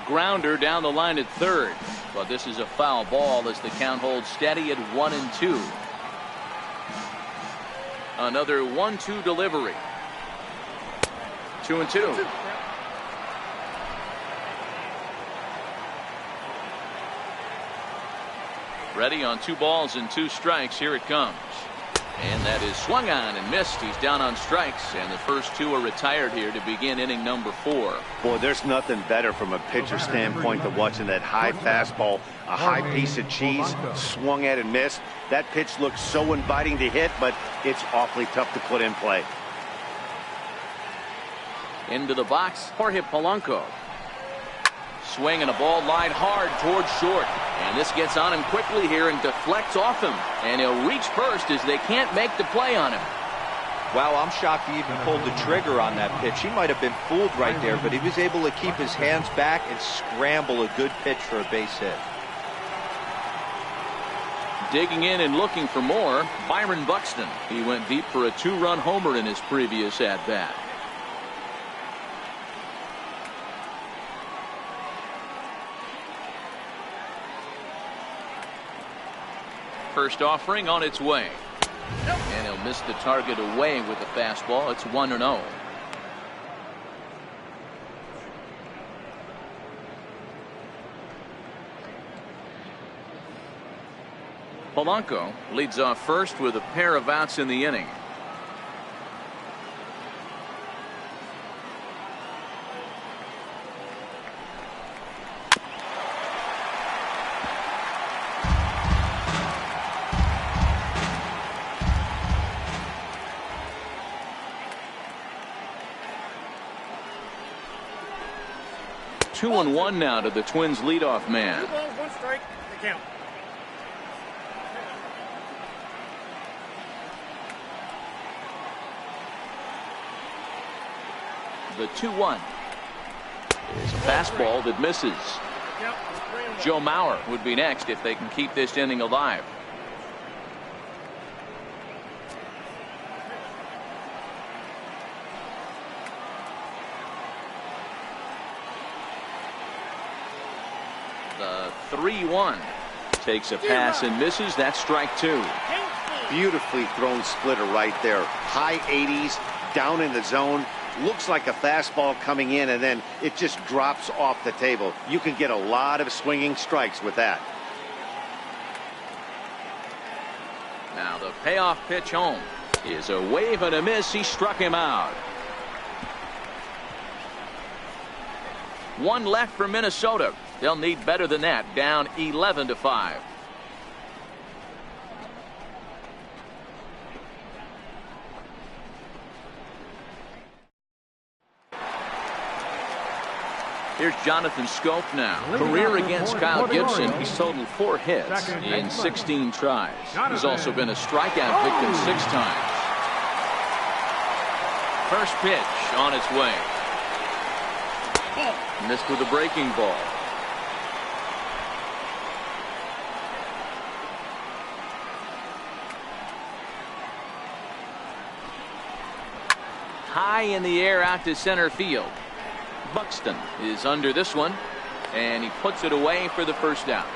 S1: Grounder down the line at third, but this is a foul ball as the count holds steady at 1-2. Another 1-2 delivery. 2-2. Ready on 2 balls and 2 strikes. Here it comes. And that is swung on and missed. He's down on strikes, and the first 2 are retired here to begin inning number 4.
S2: Boy, there's nothing better from a pitcher standpoint than watching that high fastball, a high piece of cheese, swung at and missed. That pitch looks so inviting to hit, but it's awfully tough to put in play.
S1: Into the box, Jorge Polanco. Swing and a ball lined hard towards short. And this gets on him quickly here and deflects off him. And he'll reach first as they can't make the play on him.
S4: Wow, I'm shocked he even pulled the trigger on that pitch. He might have been fooled right there, but he was able to keep his hands back and scramble a good pitch for a base hit.
S1: Digging in and looking for more, Byron Buxton. He went deep for a 2-run homer in his previous at-bat. First offering on its way. And he'll miss the target away with the fastball. It's 1-0. Polanco leads off first with a pair of outs in the inning. Two and one now to the Twins leadoff man.
S6: 2 balls, 1 strike, the count.
S1: The 2-1 is a fastball that misses. Joe Mauer would be next if they can keep this inning alive. The 3-1 takes a pass and misses. That's strike 2.
S2: Beautifully thrown splitter right there. High 80s, down in the zone. looks like a fastball coming in, and then it just drops off the table. You can get a lot of swinging strikes with that.
S1: Now the payoff pitch home is a wave and a miss. He struck him out. One left for Minnesota. They'll need better than that. Down 11-5. Here's Jonathan Scope now. Career against Kyle Gibson. He's totaled 4 hits in 16 tries. He's also been a strikeout victim 6 times. First pitch on its way. Missed with a breaking ball. High in the air out to center field. Buxton is under this one, and he puts it away for the first down.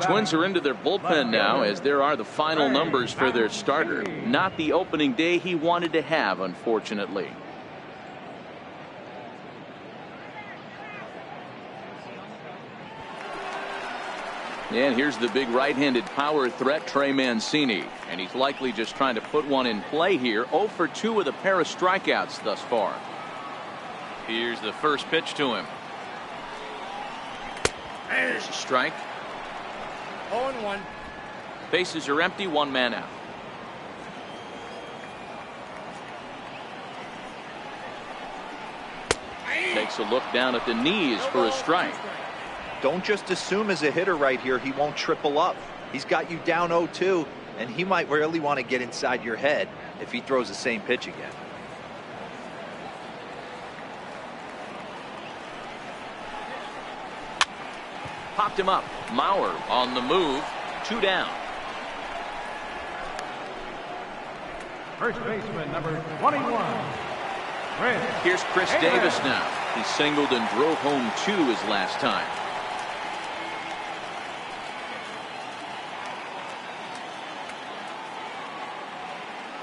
S1: Twins are into their bullpen now, as there are the final numbers for their starter. Not the opening day he wanted to have, unfortunately. And here's the big right-handed power threat, Trey Mancini. And he's likely just trying to put one in play here. 0 for 2 with a pair of strikeouts thus far. Here's the first pitch to him. There's a strike.
S6: 0-1.
S1: Bases are empty, 1 man out. Takes a look down at the knees for a strike.
S4: Don't just assume as a hitter right here he won't triple up. He's got you down 0-2, and he might really want to get inside your head if he throws the same pitch again.
S1: Popped him up. Mauer on the move. 2 down.
S3: First baseman, number 21.
S1: Here's Chris Davis now. He singled and drove home 2 his last time.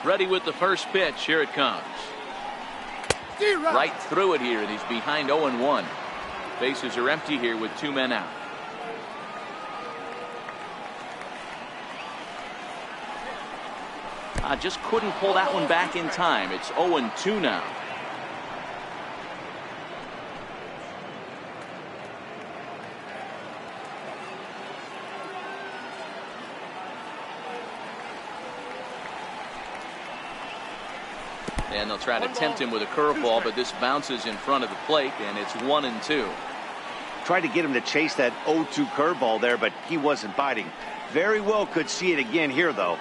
S1: Ready with the first pitch. Here it comes. Right through it here, and he's behind 0-1. Bases are empty here with 2 men out. Just couldn't pull that one back in time. It's 0-2 now. And they'll try to tempt him with a curveball, but this bounces in front of the plate, and it's 1-2.
S2: Tried to get him to chase that 0-2 curveball there, but he wasn't biting. Very well could see it again here, though.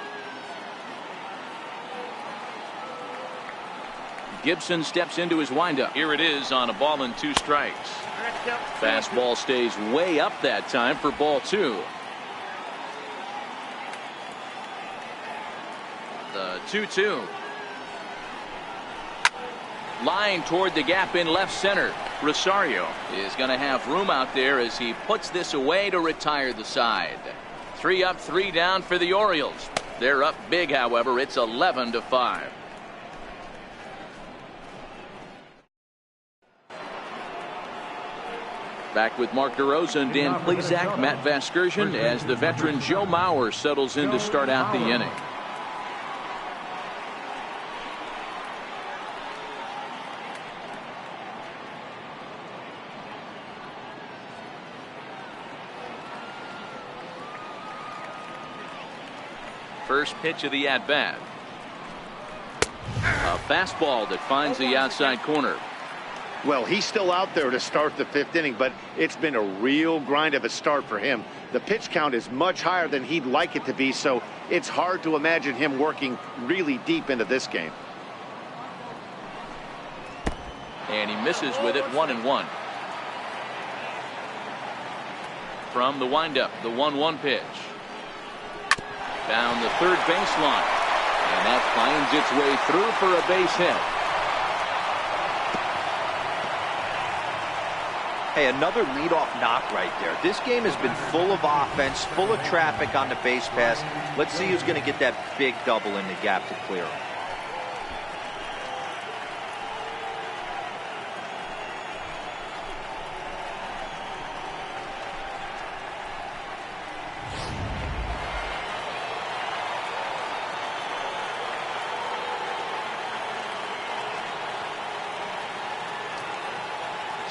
S1: Gibson steps into his windup. Here it is on a ball and 2 strikes. Fastball stays way up that time for ball 2. The 2-2. Line toward the gap in left center. Rosario is going to have room out there as he puts this away to retire the side. 3 up, 3 down for the Orioles. They're up big, however. It's 11-5. Back with Mark DeRosa and Dan Plesac, Matt Vasgersian, as the veteran Joe Mauer settles in to start out the inning. First pitch of the at-bat. A fastball that finds the outside corner.
S2: Well, he's still out there to start the 5th inning, but it's been a real grind of a start for him. The pitch count is much higher than he'd like it to be, so it's hard to imagine him working really deep into this game.
S1: And he misses with it. 1-1. From the windup, the 1-1 pitch. Down the third baseline. And that finds its way through for a base hit.
S4: Hey, another leadoff knock right there. This game has been full of offense, full of traffic on the base pass. Let's see who's going to get that big double in the gap to clear him.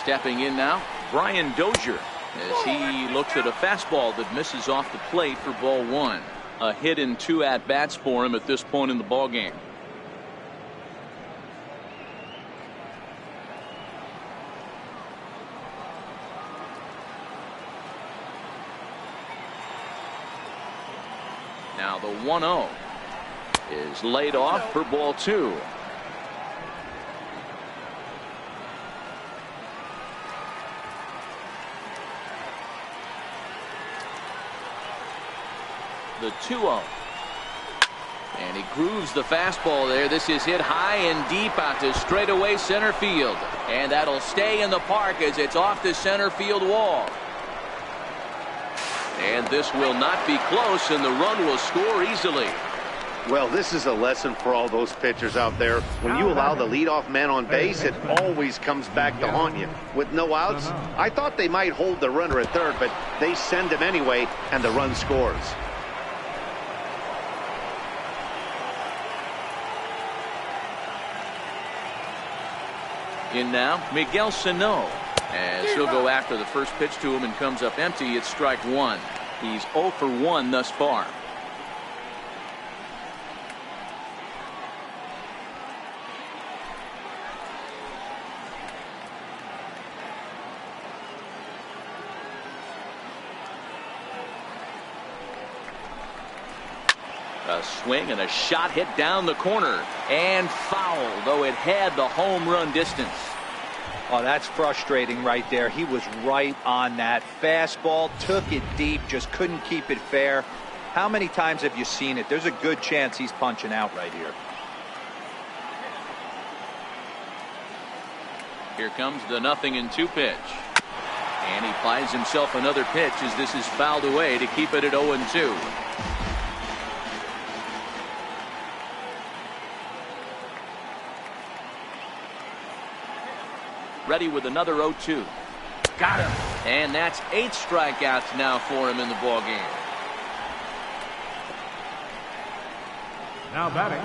S1: Stepping in now, Brian Dozier, as he looks at a fastball that misses off the plate for ball one. A hit in 2 at-bats for him at this point in the ball game. Now the 1-0 is laid off for ball two. The 2-0. And he grooves the fastball there. This is hit high and deep out to straightaway center field. And that'll stay in the park as it's off the center field wall. And this will not be close, and the run will score easily.
S2: Well, this is a lesson for all those pitchers out there. When you allow the leadoff man on base, it always comes back to haunt you. With no outs, I thought they might hold the runner at third, but they send him anyway, and the run scores.
S1: In now, Miguel Sano, as he'll go after the first pitch to him and comes up empty. It's strike one. He's 0 for 1 thus far. A swing and a shot hit down the corner and foul, though it had the home run distance.
S4: Oh, that's frustrating right there. He was right on that fastball, took it deep, just couldn't keep it fair. How many times have you seen it? There's a good chance he's punching out right here.
S1: Here comes the 0-2 pitch. And he finds himself another pitch as this is fouled away to keep it at 0-2. Ready with another 0-2. Got him. And that's 8 strikeouts now for him in the ball game.
S3: Now batting,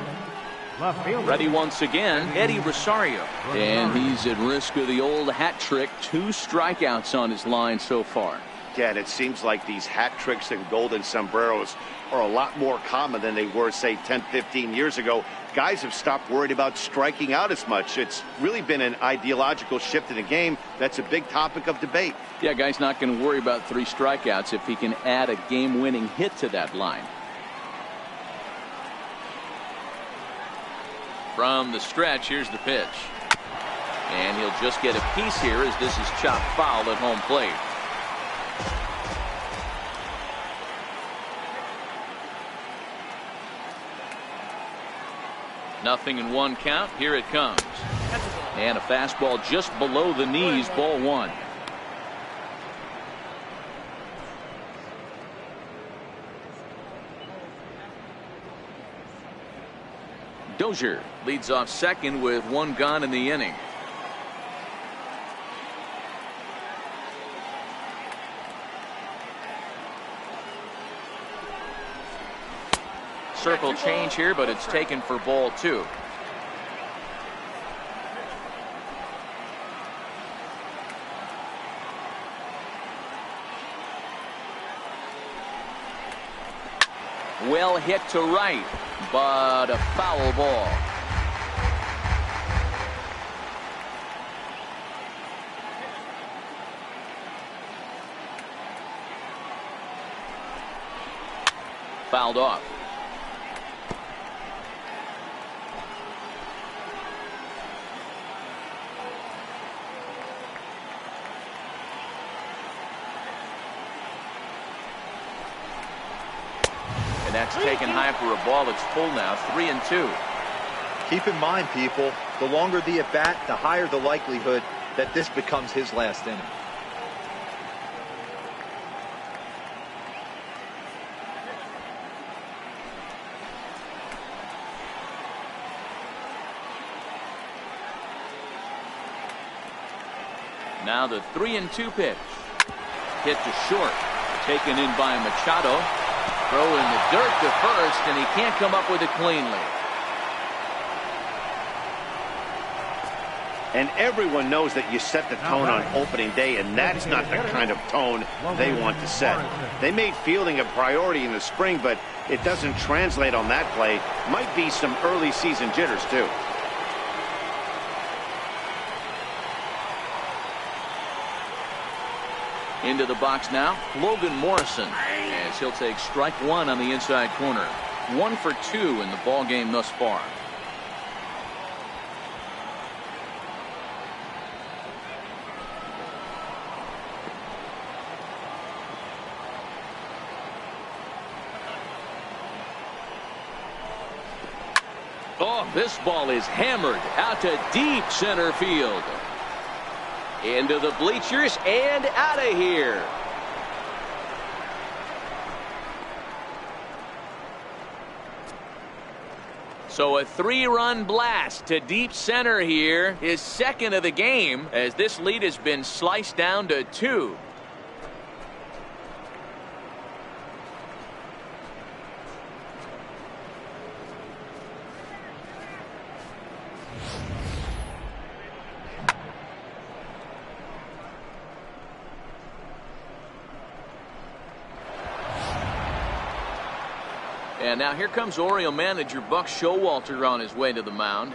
S3: left fielder.
S1: Ready once again, Eddie Rosario. And he's at risk of the old hat trick. 2 strikeouts on his line so far.
S2: Yeah, and it seems like these hat tricks and golden sombreros are a lot more common than they were, say, 10, 15 years ago. Guys have stopped worried about striking out as much. It's really been an ideological shift in the game. That's a big topic of debate.
S1: Yeah, guy's not going to worry about 3 strikeouts if he can add a game-winning hit to that line. From the stretch, here's the pitch. And he'll just get a piece here as this is chopped foul at home plate. Nothing in 1 count. Here it comes. And a fastball just below the knees, ball 1. Dozier leads off second with 1 gone in the inning. Circle change here, but it's taken for ball 2. Well hit to right, but a foul ball. Fouled off. And that's taken high for a ball. It's full now, 3-2.
S4: Keep in mind, people, the longer the at-bat, the higher the likelihood that this becomes his last inning.
S1: Now the 3-2 pitch. Hit to short. Taken in by Machado. Throw in the dirt to first, and he can't come up with it cleanly.
S2: And everyone knows that you set the tone on opening day, and that's not the kind of tone they want to set. They made fielding a priority in the spring, but it doesn't translate on that play. Might be some early season jitters, too.
S1: Into the box now, Logan Morrison, as he'll take strike one on the inside corner. 1 for 2 in the ball game thus far. Oh, this ball is hammered out to deep center field. Into the bleachers and out of here. So a 3-run blast to deep center here, his second of the game, as this lead has been sliced down to 2. And now here comes Oriole manager Buck Showalter on his way to the mound.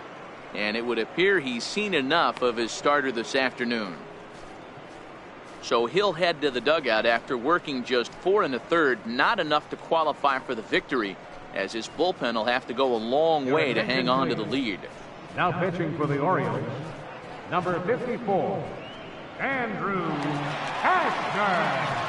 S1: And it would appear he's seen enough of his starter this afternoon. So he'll head to the dugout after working just 4 1/3, not enough to qualify for the victory, as his bullpen will have to go a long way to hang on to the lead.
S3: Now pitching for the Orioles, number 54, Andrew Hester.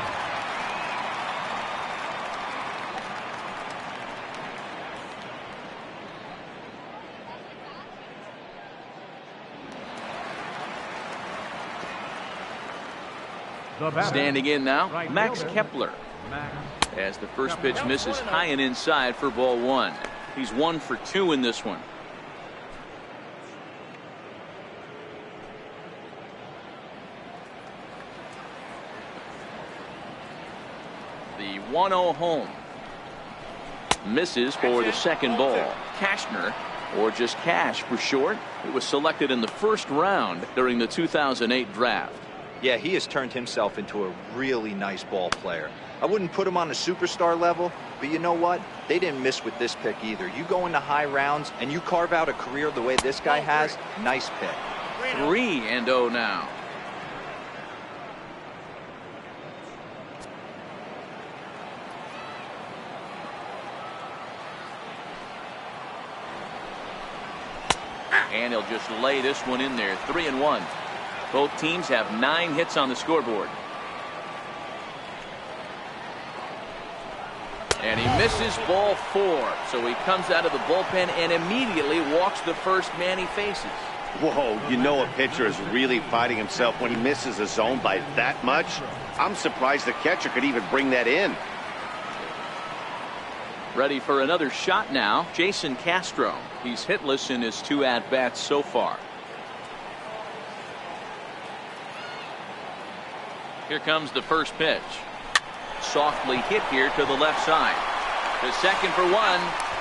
S1: Standing in now, Max Kepler. As the first pitch misses high and inside for ball 1. He's 1 for 2 in this one. The 1-0 home. Misses for the second ball. Cashner, or just Cash for short, who was selected in the first round during the 2008 draft.
S4: Yeah, he has turned himself into a really nice ball player. I wouldn't put him on a superstar level, but you know what? They didn't miss with this pick either. You go into high rounds and you carve out a career the way this guy has, nice pick.
S1: 3-0 now. And he'll just lay this one in there. 3-1. Both teams have 9 hits on the scoreboard. And he misses ball 4. So he comes out of the bullpen and immediately walks the first man he faces.
S2: Whoa, you know a pitcher is really fighting himself when he misses a zone by that much. I'm surprised the catcher could even bring that in.
S1: Ready for another shot now, Jason Castro. He's hitless in his 2 at-bats so far. Here comes the first pitch. Softly hit here to the left side. To second for 1.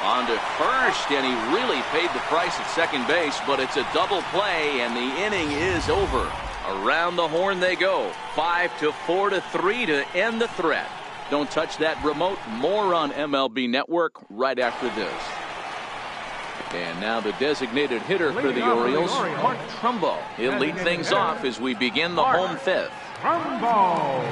S1: On to first, and he really paid the price at second base, but it's a double play, and the inning is over. Around the horn they go. 5-4-3 to end the threat. Don't touch that remote. More on MLB Network right after this. And now the designated hitter for the Orioles, Mark Trumbo. He'll lead things off as we begin the home 5th.
S3: Trumbo.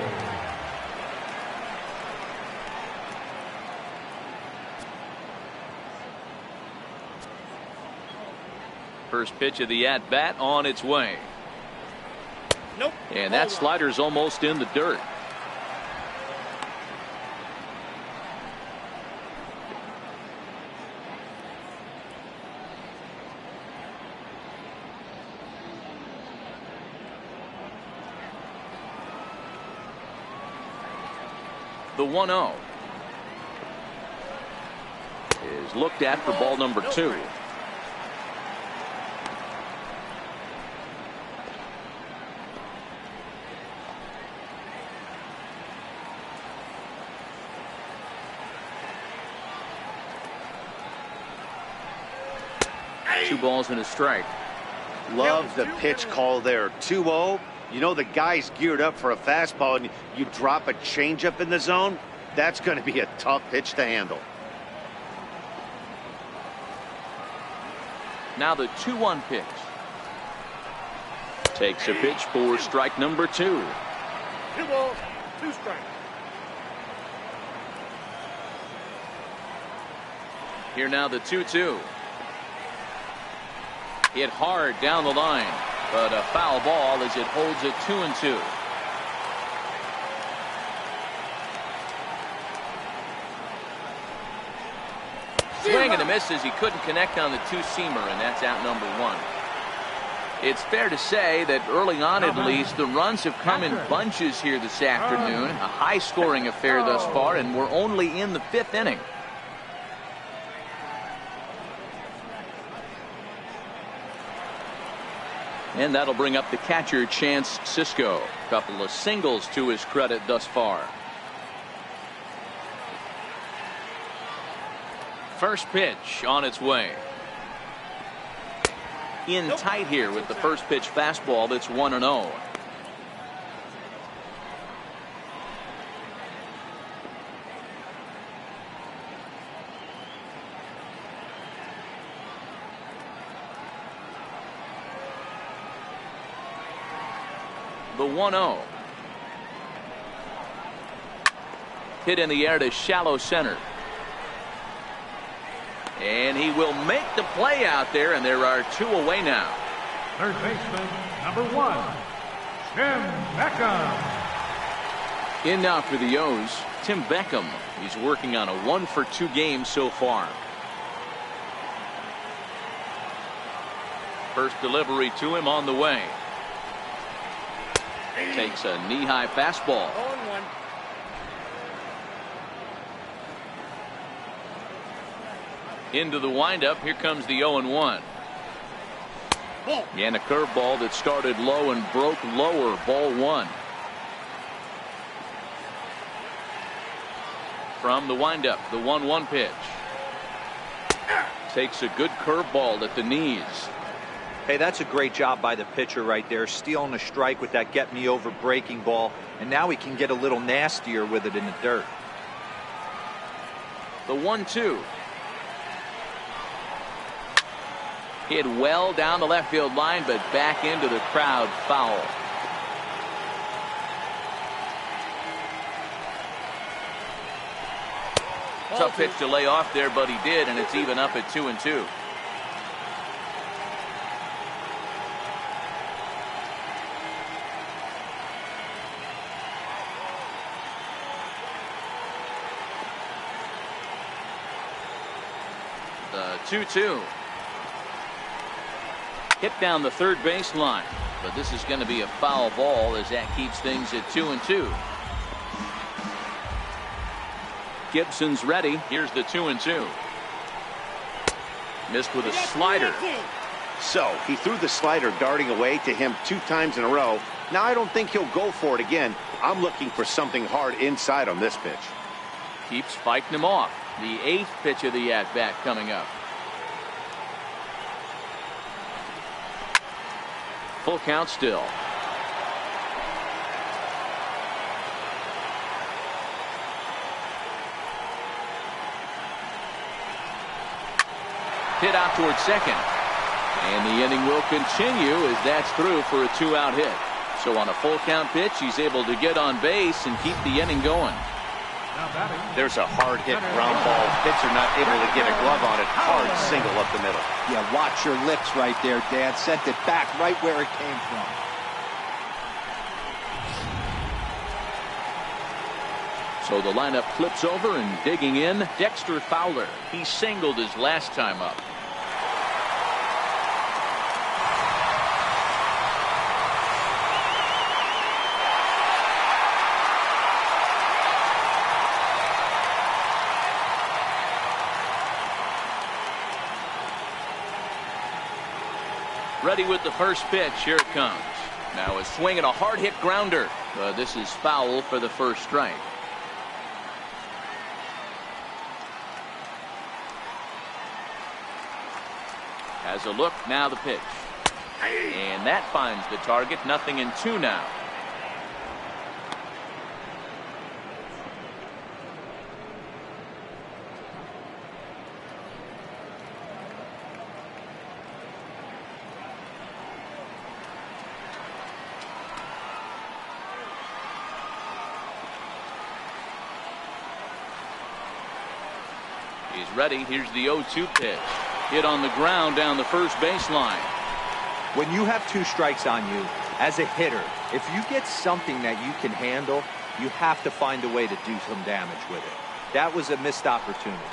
S1: First pitch of the at-bat on its way.
S6: Nope.
S1: And that slider's almost in the dirt. The 1-0 is looked at for ball number 2. Two balls and a strike.
S2: Love the pitch call there. 2-0. You know the guy's geared up for a fastball, and you drop a changeup in the zone. That's going to be a tough pitch to handle.
S1: Now the 2-1 pitch. Takes a pitch for strike number 2.
S6: 2 balls, 2 strikes.
S1: Here now the 2-2. Hit hard down the line, but a foul ball as it holds it 2-2. Swing and a miss as he couldn't connect on the two-seamer, and that's out number 1. It's fair to say that early on, at least, the runs have come in bunches here this afternoon. A high-scoring affair thus far, and we're only in the 5th inning. And that'll bring up the catcher, Chance Sisco. A couple of singles to his credit thus far. First pitch on its way. In tight here with the first pitch fastball that's 1-0. The 1-0. Hit in the air to shallow center. And he will make the play out there, and there are 2 away now.
S3: Third baseman, number 1, Tim Beckham.
S1: In now for the O's, Tim Beckham. He's working on a 1-for-2 game so far. First delivery to him on the way. Takes a knee-high fastball.
S6: 0-1.
S1: Into the windup. Here comes the 0-1. And a curveball that started low and broke lower. Ball 1. From the windup, the 1-1 pitch. Takes a good curveball at the knees.
S4: Hey, that's a great job by the pitcher right there, stealing a strike with that get-me-over breaking ball, and now he can get a little nastier with it in the dirt.
S1: The 1-2. Hit well down the left field line, but back into the crowd, foul. Tough pitch to lay off there, but he did, and it's even up at 2-2. The 2-2. Hit down the third base line, but this is going to be a foul ball as that keeps things at 2-2. Gibson's ready. Here's the 2-2. Missed with a slider.
S2: So he threw the slider darting away to him 2 times in a row. Now I don't think he'll go for it again. I'm looking for something hard inside on this pitch.
S1: Keeps fighting him off. The 8th pitch of the at-bat coming up. Full count still. Hit out towards second. And the inning will continue as that's through for a 2-out hit. So on a full count pitch, he's able to get on base and keep the inning going.
S2: There's a hard hit ground ball. Pitcher not able to get a glove on it. Hard single up the middle.
S7: Yeah, watch your lips right there, Dad. Sent it back right where it came from.
S1: So the lineup flips over, and digging in, Dexter Fowler. He singled his last time up. Ready with the first pitch. Here it comes. Now a swing and a hard hit grounder. This is foul for the first strike. Has a look. Now the pitch. And that finds the target. 0-2 now. He's ready. Here's the 0-2 pitch. Hit on the ground down the first baseline.
S4: When you have 2 strikes on you, as a hitter, if you get something that you can handle, you have to find a way to do some damage with it. That was a missed opportunity.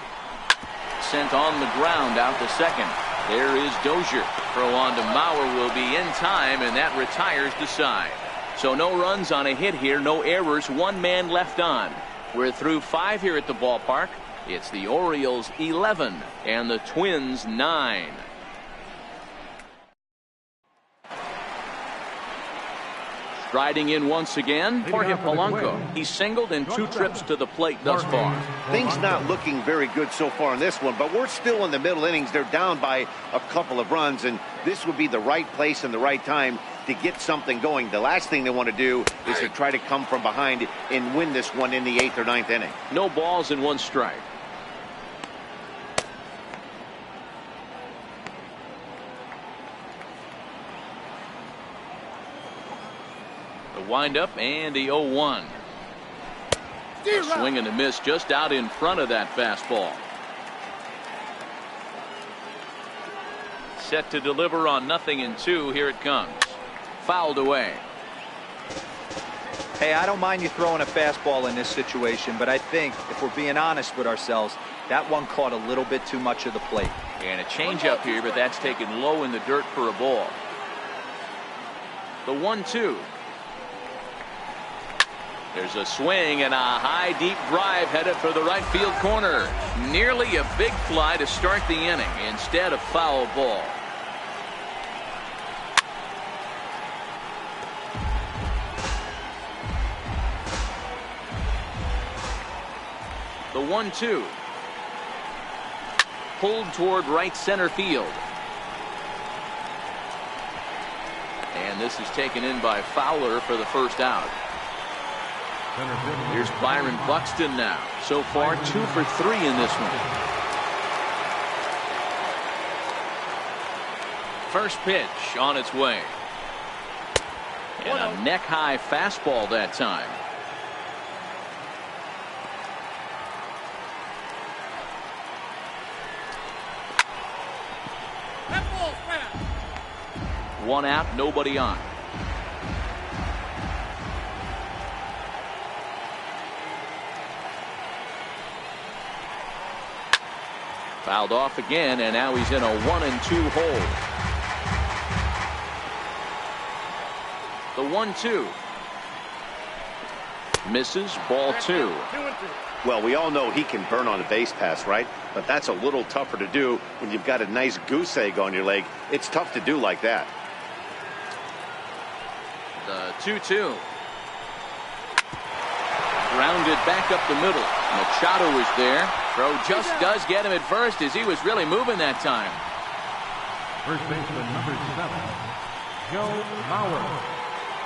S1: Sent on the ground out to second. There is Dozier. Throw on to Mauer will be in time, and that retires the side. So no runs on a hit here, no errors, 1 man left on. We're through 5 here at the ballpark. It's the Orioles 11 and the Twins 9. Striding in once again, Jorge Polanco. He's singled in 2 trips to the plate thus far.
S2: Things not looking very good so far in this one, but we're still in the middle innings. They're down by a couple of runs, and this would be the right place and the right time to get something going. The last thing they want to do is to try to come from behind and win this one in the 8th or 9th inning.
S1: No balls and 1 strike. The windup and the 0-1. A swing and a miss just out in front of that fastball. Set to deliver on 0-2. Here it comes. Fouled away.
S4: Hey, I don't mind you throwing a fastball in this situation, but I think if we're being honest with ourselves, that one caught a little bit too much of the plate.
S1: And a changeup here, but that's taken low in the dirt for a ball. The 1-2. There's a swing and a high deep drive headed for the right field corner. Nearly a big fly to start the inning. Instead, a foul ball. The 1-2. Pulled toward right center field. And this is taken in by Fowler for the first out. Here's Byron Buxton now. So far 2 for 3 in this one. First pitch on its way. And a neck high fastball that time. One out, nobody on. Fouled off again, and now he's in a 1-2 hole. The 1-2. Misses, ball 2.
S2: Well, we all know he can burn on a base pass, right? But that's a little tougher to do when you've got a nice goose egg on your leg. It's tough to do like that.
S1: The 2-2. Grounded back up the middle. Machado is there. Throw just does get him at first as he was really moving that time.
S3: First baseman number 7, Joe Mauer.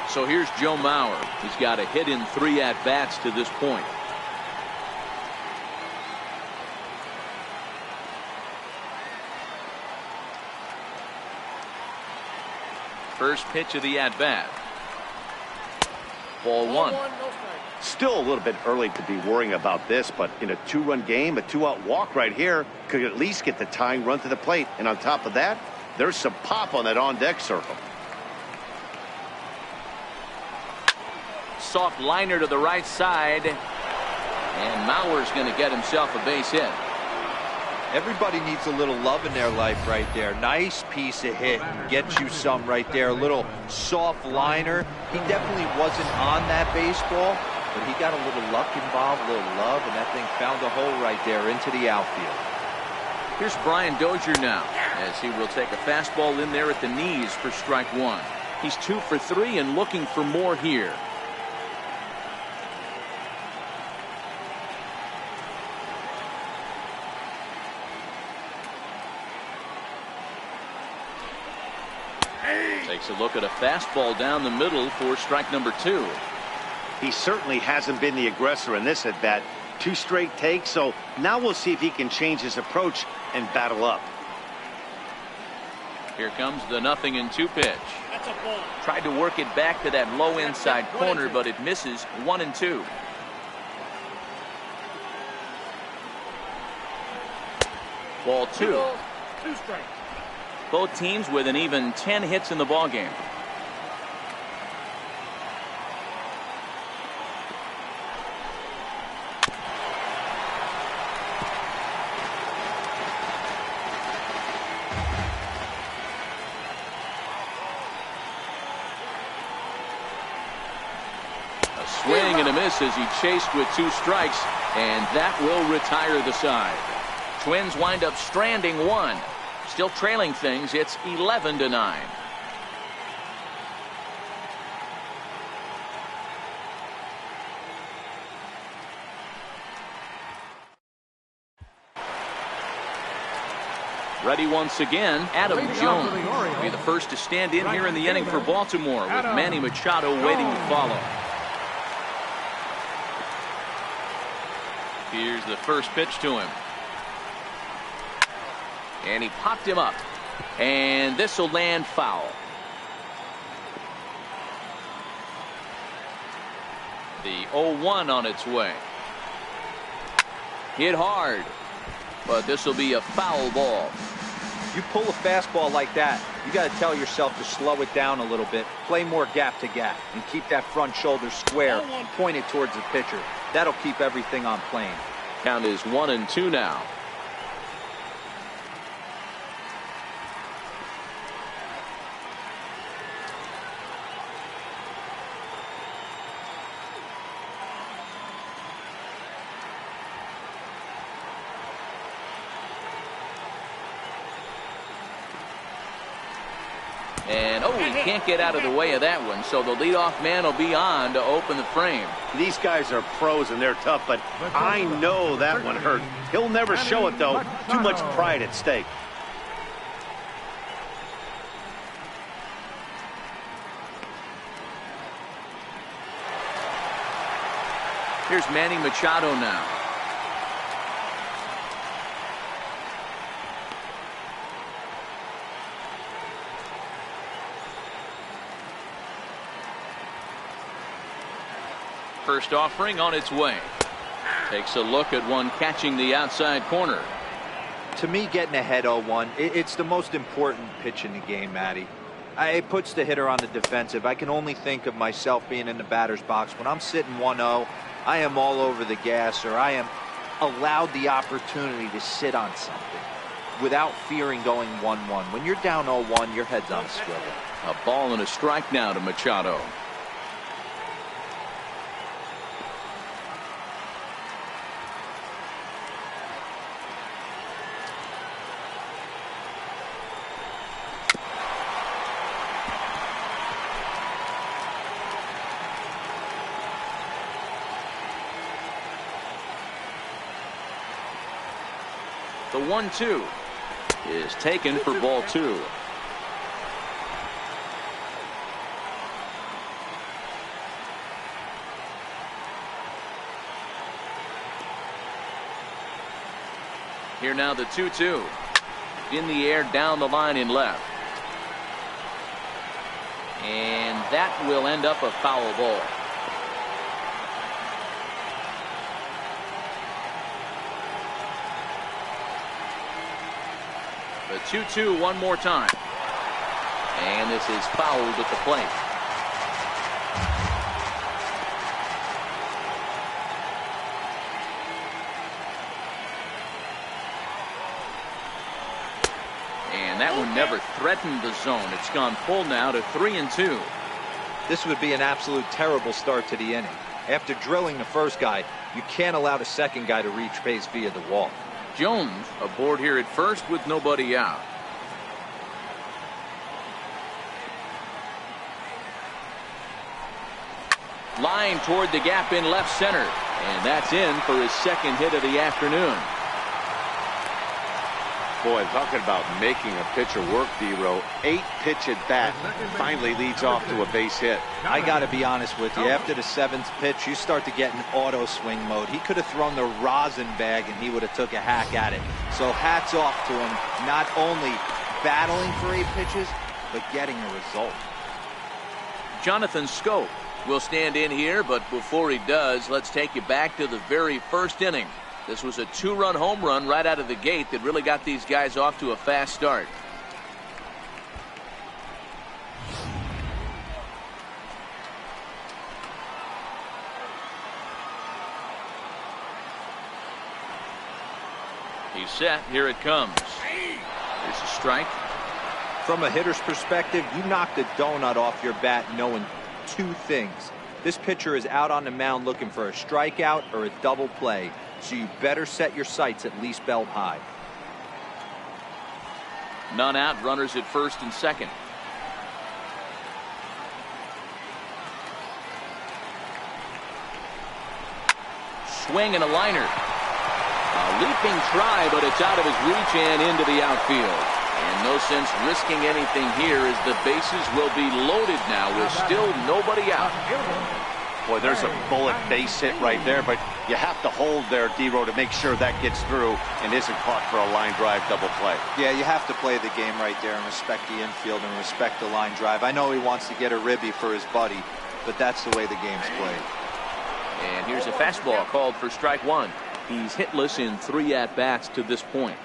S1: So here's Joe Mauer. He's got a hit in 3 at-bats to this point. First pitch of the at-bat. Ball 1.
S2: Still a little bit early to be worrying about this, but in a 2-run game, a 2-out walk right here could at least get the tying run to the plate. And on top of that, there's some pop on that on-deck circle.
S1: Soft liner to the right side. And Mauer's going to get himself a base hit.
S4: Everybody needs a little love in their life right there. Nice piece of hit. Gets you some right there. A little soft liner. He definitely wasn't on that baseball, but he got a little luck involved, a little love, and that thing found a hole right there into the outfield.
S1: Here's Brian Dozier now, as he will take a fastball in there at the knees for strike 1. He's 2 for 3 and looking for more here. Takes a look at a fastball down the middle for strike number 2.
S2: He certainly hasn't been the aggressor in this at bat. 2 straight takes, so now we'll see if he can change his approach and battle up.
S1: Here comes the 0-2 pitch.
S6: That's a ball.
S1: Tried to work it back to that low inside corner, but it misses. 1-2. Ball 2.
S6: 2 balls, 2 strikes.
S1: Both teams with an even 10 hits in the ballgame. A swing and a miss as he chased with 2 strikes, and that will retire the side. Twins wind up stranding 1. Still trailing things. It's 11-9. Ready once again, Adam Jones will be the first to stand in here in the inning for Baltimore, with Manny Machado waiting to follow. Here's the first pitch to him. And he popped him up. And this will land foul. The 0-1 on its way. Hit hard. But this will be a foul ball.
S4: You pull a fastball like that, you got to tell yourself to slow it down a little bit, play more gap to gap, and keep that front shoulder square, pointed towards the pitcher. That'll keep everything on plane.
S1: Count is 1-2 now. And, he can't get out of the way of that one, so the leadoff man will be on to open the frame.
S2: These guys are pros and they're tough, but I know that one hurt. He'll never show it, though. Too much pride at stake.
S1: Here's Manny Machado now. First offering on its way. Takes a look at one catching the outside corner.
S4: To me, getting ahead 0-1, it's the most important pitch in the game, Matty. It puts the hitter on the defensive. I can only think of myself being in the batter's box. When I'm sitting 1-0, I am all over the gas, or I am allowed the opportunity to sit on something without fearing going 1-1. When you're down 0-1, your head's on a swivel.
S1: A ball and a strike now to Machado. The 1-2 is taken for ball 2. Here now the 2-2. In the air, down the line in left. And that will end up a foul ball. The 2-2 one more time. And this is fouled at the plate. And that one never threatened the zone. It's gone full now to 3-2.
S4: This would be an absolute terrible start to the inning. After drilling the first guy, you can't allow the second guy to reach base via the wall.
S1: Jones aboard here at first with nobody out. Line toward the gap in left center. And that's in for his second hit of the afternoon.
S2: Boy, talking about making a pitcher work, D-Row. 8-pitch at bat finally leads off to a base hit.
S7: I got to be honest with you. After the 7th pitch, you start to get in auto swing mode. He could have thrown the rosin bag and he would have took a hack at it. So hats off to him, not only battling for 8 pitches, but getting a result.
S1: Jonathan Scope will stand in here, but before he does, let's take you back to the very first inning. This was a 2-run home run right out of the gate that really got these guys off to a fast start. He's set. Here it comes. There's a strike.
S4: From a hitter's perspective, you knocked a donut off your bat knowing 2 things. This pitcher is out on the mound looking for a strikeout or a double play, so you better set your sights at least belt high.
S1: None out, runners at first and second. Swing and a liner. A leaping try, but it's out of his reach and into the outfield. And no sense risking anything here as the bases will be loaded now with still nobody out.
S2: Boy, there's a bullet base hit right there, but you have to hold there, D-Row, to make sure that gets through and isn't caught for a line drive double play.
S7: Yeah, you have to play the game right there and respect the infield and respect the line drive. I know he wants to get a ribby for his buddy, but that's the way the game's played.
S1: And here's a fastball called for strike 1. He's hitless in 3 at-bats to this point.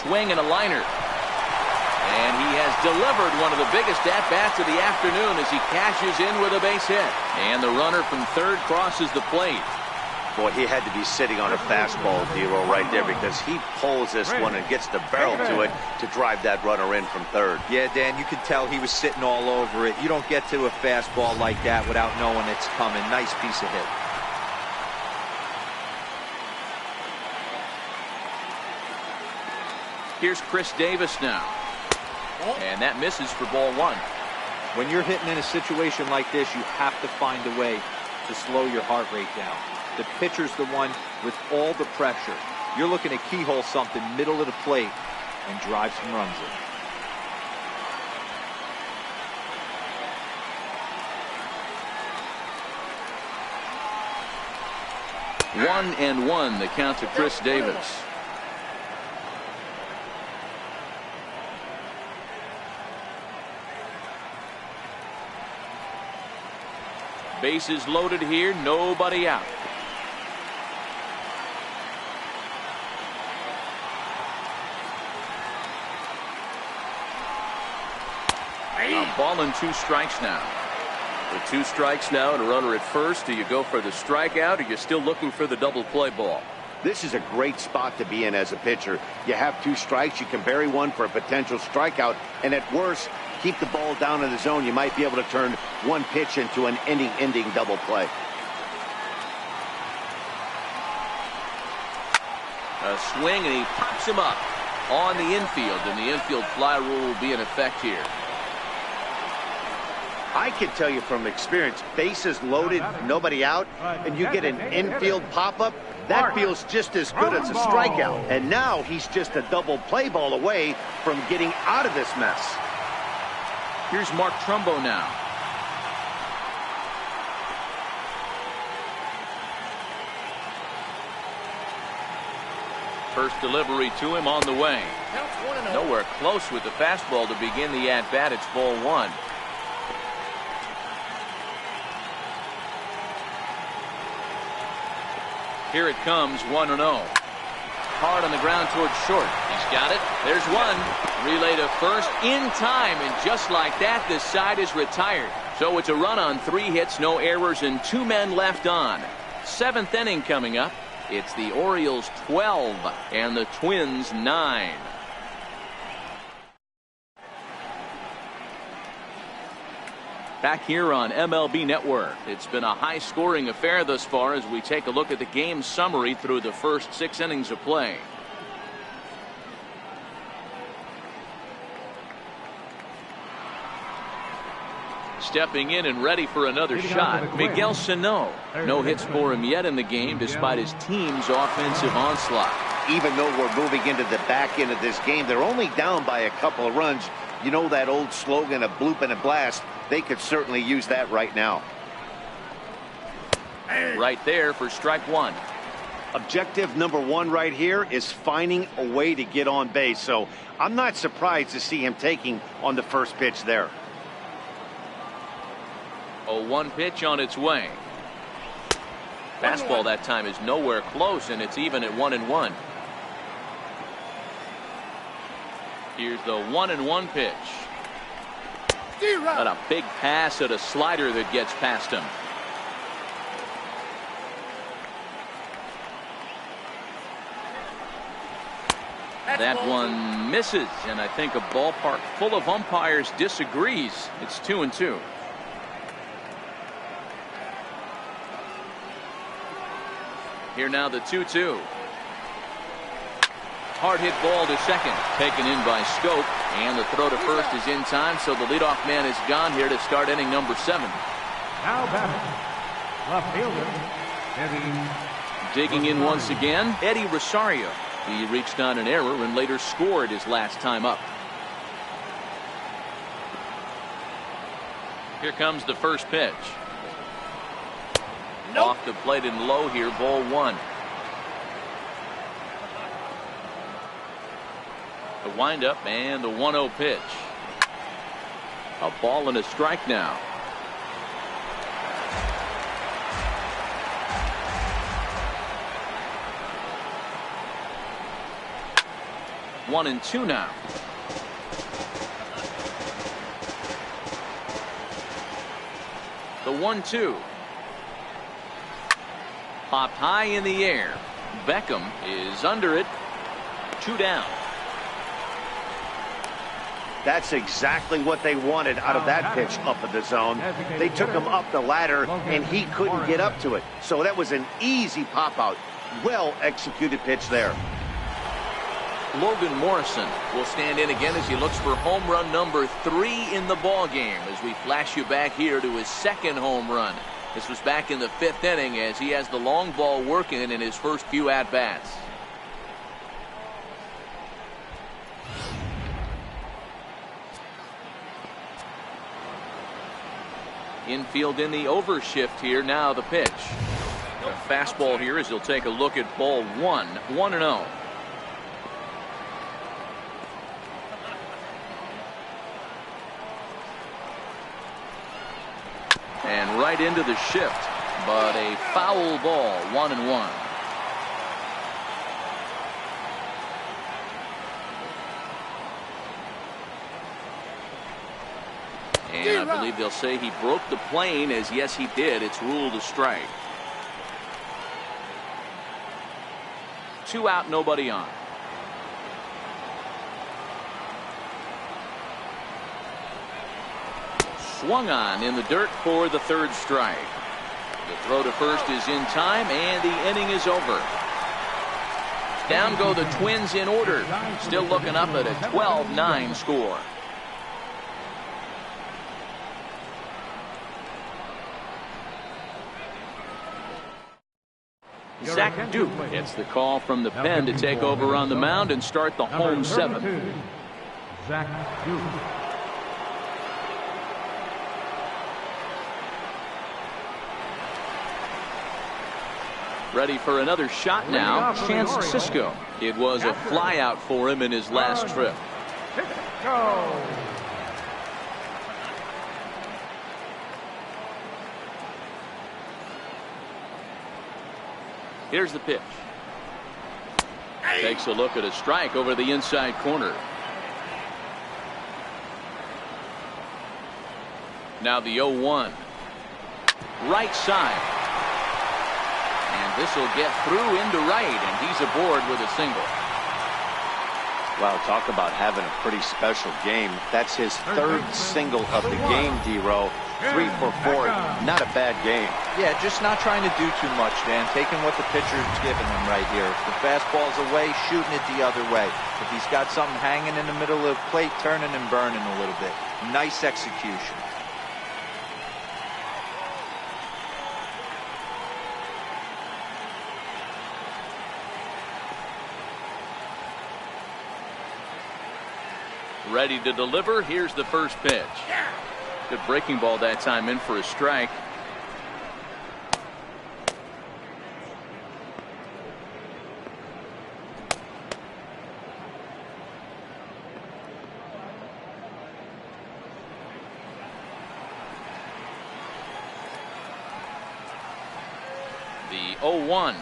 S1: Swing and a liner. And he has delivered one of the biggest at-bats of the afternoon as he cashes in with a base hit. And the runner from third crosses the plate.
S2: Boy, he had to be sitting on a fastball, D-Row, right there, because he pulls this one and gets the barrel to it to drive that runner in from third.
S4: Yeah, Dan, you could tell he was sitting all over it. You don't get to a fastball like that without knowing it's coming. Nice piece of hit.
S1: Here's Chris Davis now. And that misses for ball 1.
S4: When you're hitting in a situation like this, you have to find a way to slow your heart rate down. The pitcher's the one with all the pressure. You're looking to keyhole something middle of the plate and drive some runs in.
S1: 1-1 the count to Chris Davis. Bases loaded here, nobody out. A ball and 2 strikes now.
S5: With 2 strikes now and a runner at first, do you go for the strikeout or you're still looking for the double play ball?
S2: This is a great spot to be in as a pitcher. You have 2 strikes, you can bury one for a potential strikeout, and at worst, keep the ball down in the zone. You might be able to turn one pitch into an inning-ending double play.
S1: A swing, and he pops him up on the infield, and the infield fly rule will be in effect here.
S2: I can tell you from experience, bases loaded, nobody out, and you get an infield pop-up, that feels just as good as a strikeout. And now he's just a double play ball away from getting out of this mess.
S1: Here's Mark Trumbo now. First delivery to him on the way. Nowhere close with the fastball to begin the at-bat. It's ball 1. Here it comes, 1-0. Hard on the ground towards short. He's got it. There's one. Relay to first in time, and just like that, this side is retired. So it's a run on 3 hits, no errors, and 2 men left on. 7th inning coming up. It's the Orioles 12 and the Twins 9. Back here on MLB Network. It's been a high-scoring affair thus far as we take a look at the game summary through the first 6 innings of play. Stepping in and ready for another shot, Miguel Sano. No hits for him yet in the game despite his team's offensive onslaught.
S2: Even though we're moving into the back end of this game, they're only down by a couple of runs. You know that old slogan, a bloop and a blast. They could certainly use that right now.
S1: Right there for strike one.
S2: Objective number one right here is finding a way to get on base. So I'm not surprised to see him taking on the first pitch there.
S1: A 1 pitch on its way. Fastball that time is nowhere close, and it's even at 1-1. Here's the 1-1 pitch. But a big pass at a slider that gets past him. That one misses, and I think a ballpark full of umpires disagrees. It's 2-2. Here now the 2-2. Hard hit ball to second, taken in by Scope, and the throw to first is in time, so the leadoff man is gone here to start inning number 7.
S3: Now batting, left fielder, Eddie.
S1: Digging in once again, Eddie Rosario. He reached on an error and later scored his last time up. Here comes the first pitch. Off the plate and low here, ball 1. The windup and the 1-0 pitch. A ball and a strike now. One and two now. The 1-2. Popped high in the air. Beckham is under it. 2 down.
S2: That's exactly what they wanted out of that pitch up in the zone. They took him up the ladder, and he couldn't get up to it. So that was an easy pop-out. Well executed pitch there.
S1: Logan Morrison will stand in again as he looks for home run number 3 in the ball game, as we flash you back here to his second home run. This was back in the 5th inning as he has the long ball working in his first few at-bats. Infield in the overshift here. Now the pitch. A fastball here as he'll take a look at ball 1. 1-0. And right into the shift, but a foul ball. 1-1. And I believe they'll say he broke the plane, as yes he did. It's ruled a strike. 2 out, nobody on. Swung on in the dirt for the 3rd strike. The throw to first is in time, and the inning is over. Down go the Twins in order. Still looking up at a 12-9 score. Zach Duke gets the call from the pen to take over on the mound and start the home 7th.
S3: Zach Duke.
S1: Ready for another shot now, Chance Sisco. It was a flyout for him in his last trip.
S3: Go.
S1: Here's the pitch. Takes a look at a strike over the inside corner. Now the 0-1. Right side. And this will get through into right, and he's aboard with a single.
S2: Wow, talk about having a pretty special game. That's his 3rd single of the game, D-Row. 3 for 4. Not a bad game.
S7: Yeah, just not trying to do too much, Dan. Taking what the pitcher's giving him right here. If the fastball's away, shooting it the other way. If he's got something hanging in the middle of the plate, turning and burning a little bit. Nice execution.
S1: Ready to deliver. Here's the first pitch. Good breaking ball that time, in for a strike. The 0-1.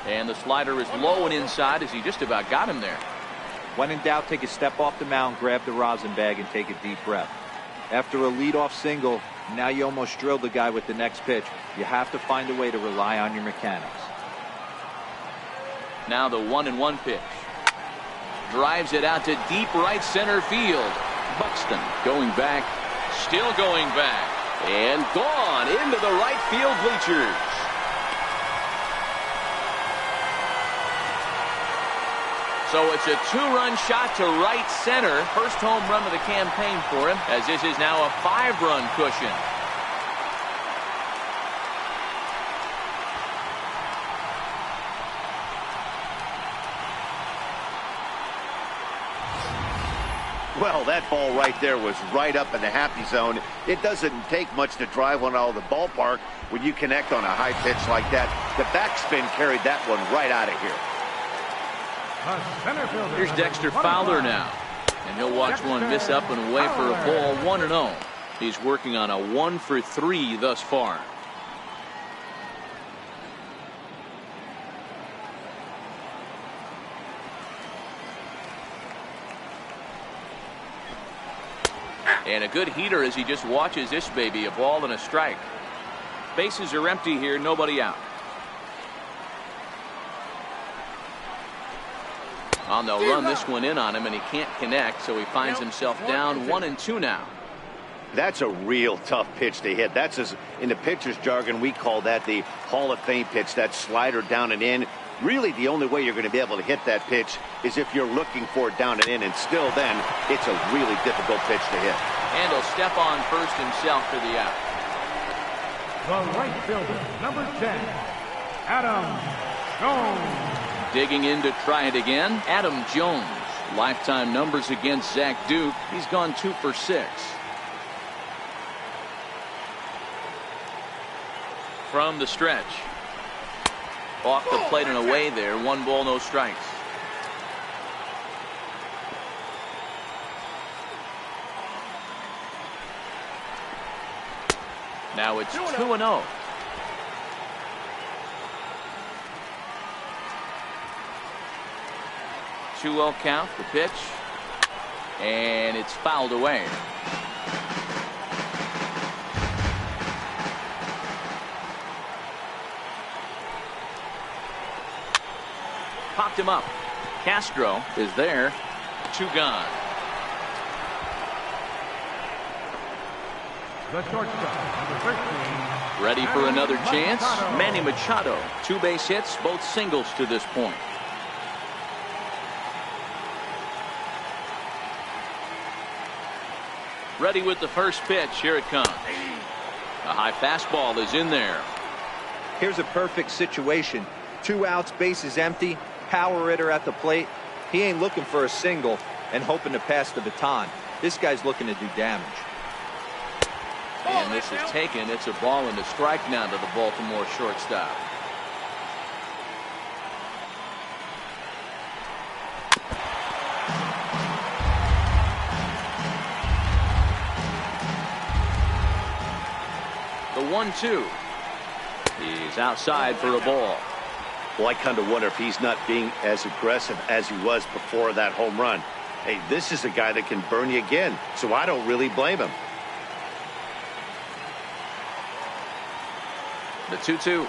S1: And the slider is low and inside as he just about got him there.
S7: When in doubt, take a step off the mound, grab the rosin bag, and take a deep breath. After a leadoff single, now you almost drilled the guy with the next pitch. You have to find a way to rely on your mechanics.
S1: Now the 1-1 pitch. Drives it out to deep right center field. Buxton going back, still going back, and gone into the right field bleachers. So it's a 2-run shot to right center. First home run of the campaign for him, as this is now a 5-run cushion.
S2: Well, that ball right there was right up in the happy zone. It doesn't take much to drive one out of the ballpark when you connect on a high pitch like that. The backspin carried that one right out of here.
S1: Here's Dexter Fowler now, and he'll watch one miss up and away for a ball. 1-0. He's working on a 1-for-3 thus far. And a good heater as he just watches this baby. A ball and a strike. Bases are empty here, nobody out. Oh, they'll run this one in on him, and he can't connect, so he finds himself down 1-2 now.
S2: That's a real tough pitch to hit. That's, as in the pitcher's jargon, we call that the Hall of Fame pitch. That slider down and in. Really, the only way you're going to be able to hit that pitch is if you're looking for it down and in, and still then, it's a really difficult pitch to hit.
S1: And he'll step on first himself for the out.
S3: The right fielder, number 10, Adam Jones.
S1: Digging in to try it again, Adam Jones. Lifetime numbers against Zach Duke. He's gone 2 for 6. From the stretch. Off the plate and away there. 1 ball, no strikes. Now it's 2-0. 2-0 count, the pitch, and it's fouled away. Popped him up. Castro is there. 2 gone.
S3: The shortstop, number 13.
S1: Ready for another chance. Manny Machado. 2 base hits, both singles to this point. Ready with the first pitch. Here it comes. A high fastball is in there.
S7: Here's a perfect situation. 2 outs, bases empty, power hitter at the plate. He ain't looking for a single and hoping to pass the baton. This guy's looking to do damage.
S1: And this is taken. It's a ball and a strike now to the Baltimore shortstop. The 1-2. He's outside for a ball.
S2: Well, I kind of wonder if he's not being as aggressive as he was before that home run. Hey, this is a guy that can burn you again, so I don't really blame him.
S1: The 2-2.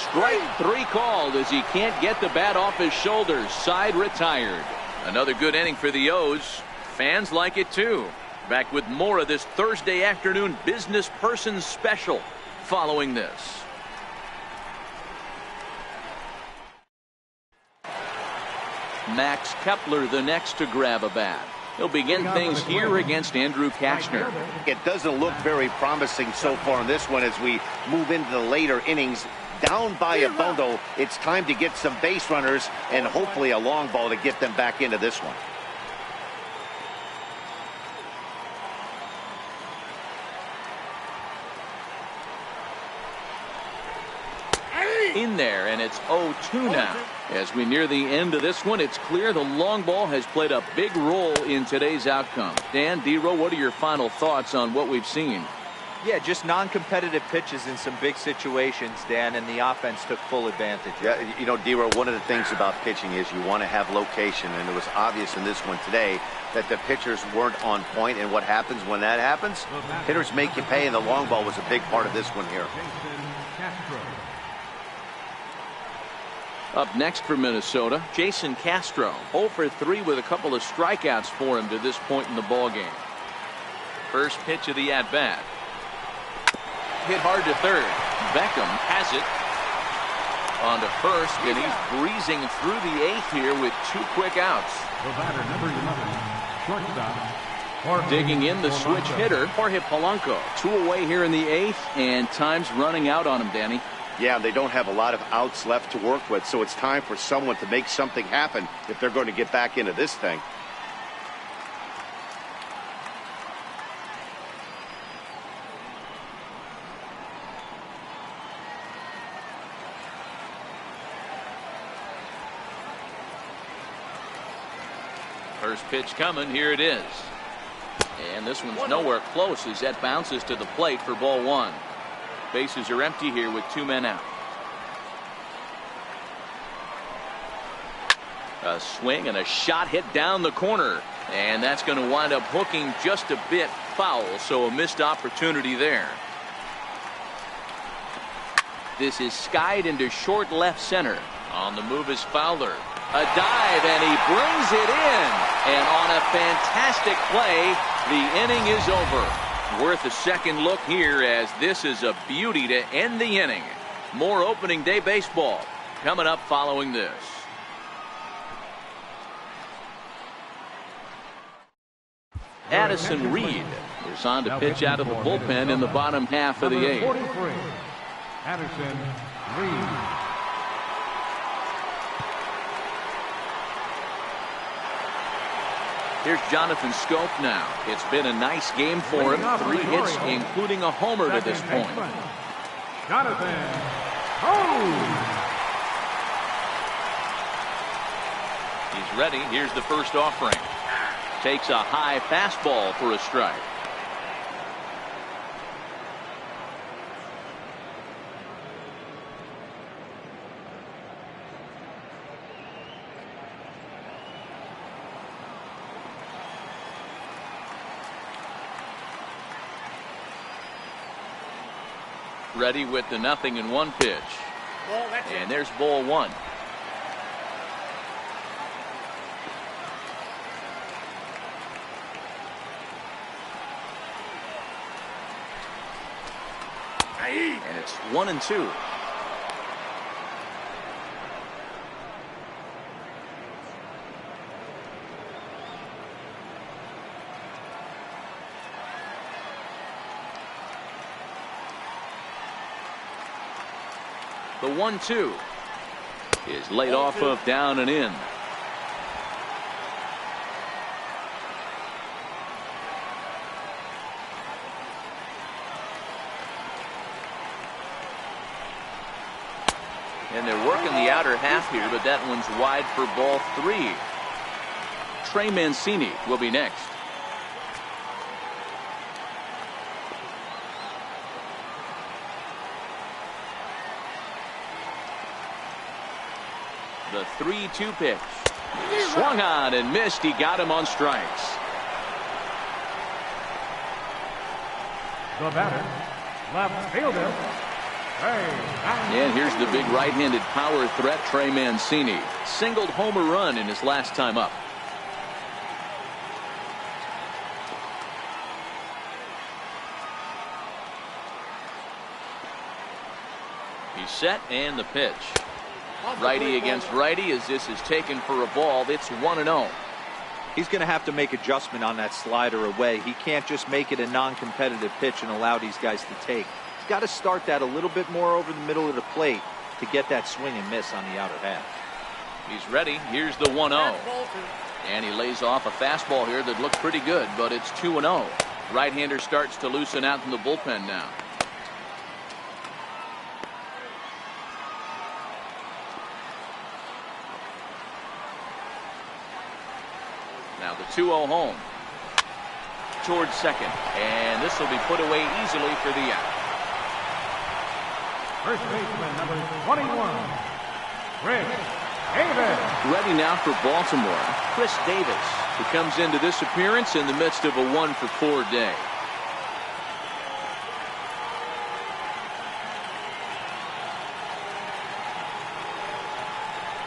S1: Strike 3 called as he can't get the bat off his shoulders. Side retired. Another good inning for the O's. Fans like it too. Back with more of this Thursday afternoon business person special following this. Max Kepler the next to grab a bat. He'll begin things here against Andrew Kachner.
S2: It doesn't look very promising so far in this one as we move into the later innings. Down by a bundle, it's time to get some base runners and hopefully a long ball to get them back into this one.
S1: in there, and it's 0-2 now. As we near the end of this one, it's clear the long ball has played a big role in today's outcome. Dan, D-Row, what are your final thoughts on what we've seen?
S4: Yeah, just non-competitive pitches in some big situations, Dan, and the offense took full advantage.
S2: Yeah, you know, D-Row, one of the things about pitching is you want to have location, and it was obvious in this one today that the pitchers weren't on point, and what happens when that happens? Hitters make you pay, and the long ball was a big part of this one here.
S1: Up next for Minnesota, Jason Castro, 0 for 3 with a couple of strikeouts for him to this point in the ballgame. First pitch of the at-bat. Hit hard to third. Beckham has it on to first, and he's breezing through the 8th here with 2 quick outs.
S3: The batter, number 11, shortstop.
S1: Digging in the switch hitter, Jorge Polanco. 2 away here in the 8th, and time's running out on him, Danny.
S2: Yeah, they don't have a lot of outs left to work with, so it's time for someone to make something happen if they're going to get back into this thing.
S1: First pitch coming, here it is. And this one's nowhere close as that bounces to the plate for ball 1. Bases are empty here with 2 men out. A swing and a shot hit down the corner, and that's going to wind up hooking just a bit foul, so a missed opportunity there. This is skied into short left center. On the move is Fowler. A dive, and he brings it in. And on a fantastic play, the inning is over. Worth a second look here, as this is a beauty to end the inning. More opening day baseball coming up following this. Addison Reed is on to pitch out of the bullpen in the bottom half of the 8th.
S3: 43, Addison Reed.
S1: Here's Jonathan Scope now. It's been a nice game for him. 3 hits, including a homer to this point.
S3: Jonathan Scope.
S1: He's ready. Here's the first offering. Takes a high fastball for a strike. Ready with the 0-1 pitch. And there's ball 1. And it's 1-2. The 1-2 is laid off of down and in. And they're working the outer half here, but that one's wide for ball 3. Trey Mancini will be next. The 3-2 pitch. Swung on and missed. He got him on strikes.
S3: The batter, left fielder.
S1: And here's the big right-handed power threat, Trey Mancini. Singled homer run in his last time up. He's set, and the pitch. Righty against righty, as this is taken for a ball. It's 1-0.
S4: He's going to have to make adjustment on that slider away. He can't just make it a non-competitive pitch and allow these guys to take. He's got to start that a little bit more over the middle of the plate to get that swing and miss on the outer half.
S1: He's ready. Here's the 1-0. And he lays off a fastball here that looks pretty good, but it's 2-0. Right-hander starts to loosen out in the bullpen now. Now the 2-0 home. Towards second. And this will be put away easily for the out.
S3: First baseman number 21, Chris Davis.
S1: Ready now for Baltimore, Chris Davis, who comes into this appearance in the midst of a 1-for-4 day.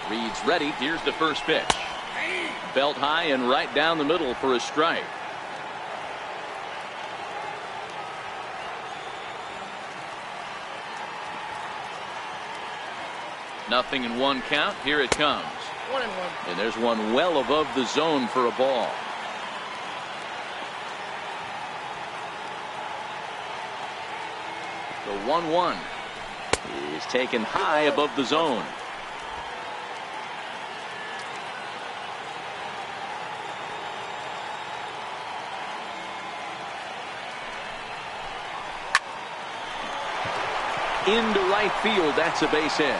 S1: Reed's ready. Here's the first pitch. Belt high and right down the middle for a strike. Nothing in one count. Here it comes.
S6: 1-1.
S1: And there's one well above the zone for a ball. The 1-1 is taken high above the zone. Into right field. That's a base hit.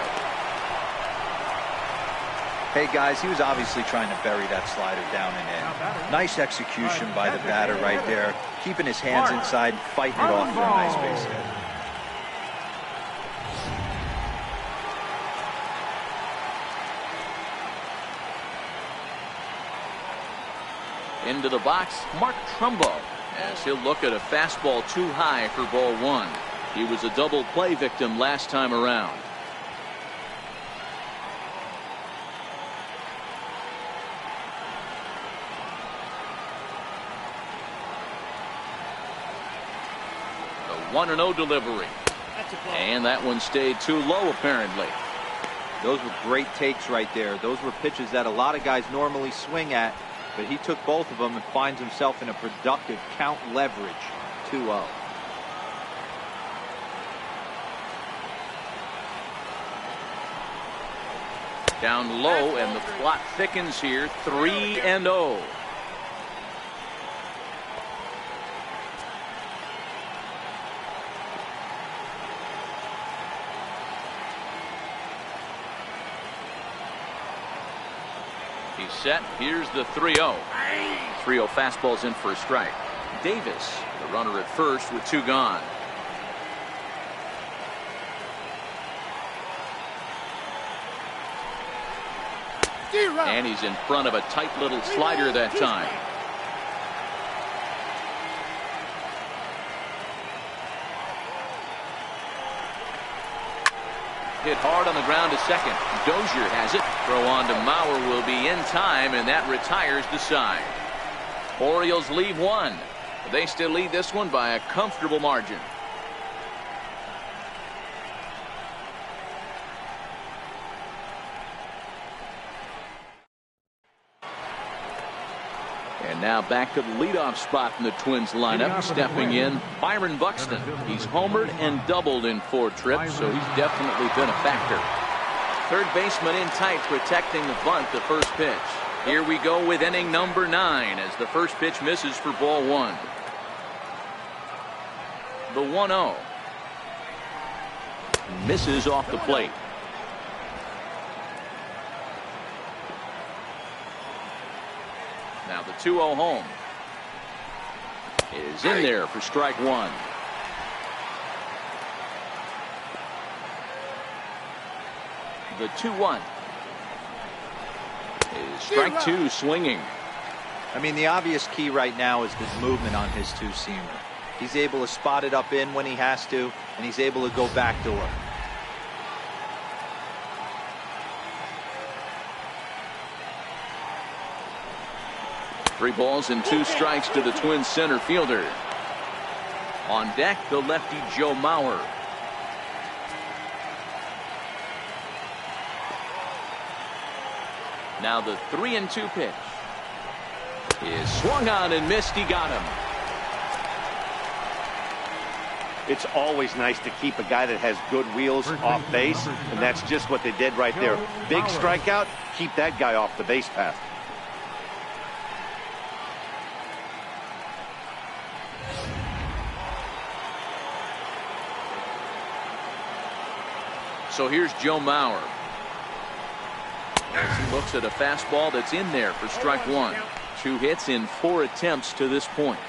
S4: Hey guys, he was obviously trying to bury that slider down and in. Nice execution by the batter right there, keeping his hands inside and fighting it off for a nice base hit.
S1: Into the box, Mark Trumbo, as he'll look at a fastball too high for ball one. He was a double play victim last time around. The 1-0 delivery. And that one stayed too low apparently.
S7: Those were great takes right there. Those were pitches that a lot of guys normally swing at, but he took both of them and finds himself in a productive count leverage. 2-0.
S1: Down low, and the plot thickens here. 3-0. He's set. Here's the 3-0. 3-0 fastball's in for a strike. Davis, the runner at first with two gone. And he's in front of a tight little slider that time. Hit hard on the ground to second. Dozier has it. Throw on to Mauer will be in time, and that retires the side. Orioles leave one. They still lead this one by a comfortable margin. And now back to the leadoff spot in the Twins lineup. Stepping in, Byron Buxton. He's homered and doubled in 4 trips, so he's definitely been a factor. Third baseman in tight, protecting the bunt, the first pitch. Here we go with inning number 9 as the first pitch misses for ball one. The 1-0. Misses off the plate. Now the 2-0 home is in there for strike one. The 2-1 is strike two, swinging.
S7: I mean, the obvious key right now is the movement on his two-seamer. He's able to spot it up in when he has to, and he's able to go backdoor.
S1: Three balls and 2 strikes to the Twins center fielder. On deck, the lefty Joe Mauer. Now the 3-2 pitch is swung on and missed. He got him.
S2: It's always nice to keep a guy that has good wheels off base, and that's just what they did right there. Big strikeout, keep that guy off the base path.
S1: So here's Joe Mauer. As he looks at a fastball that's in there for strike one. 2 hits in 4 attempts to this point.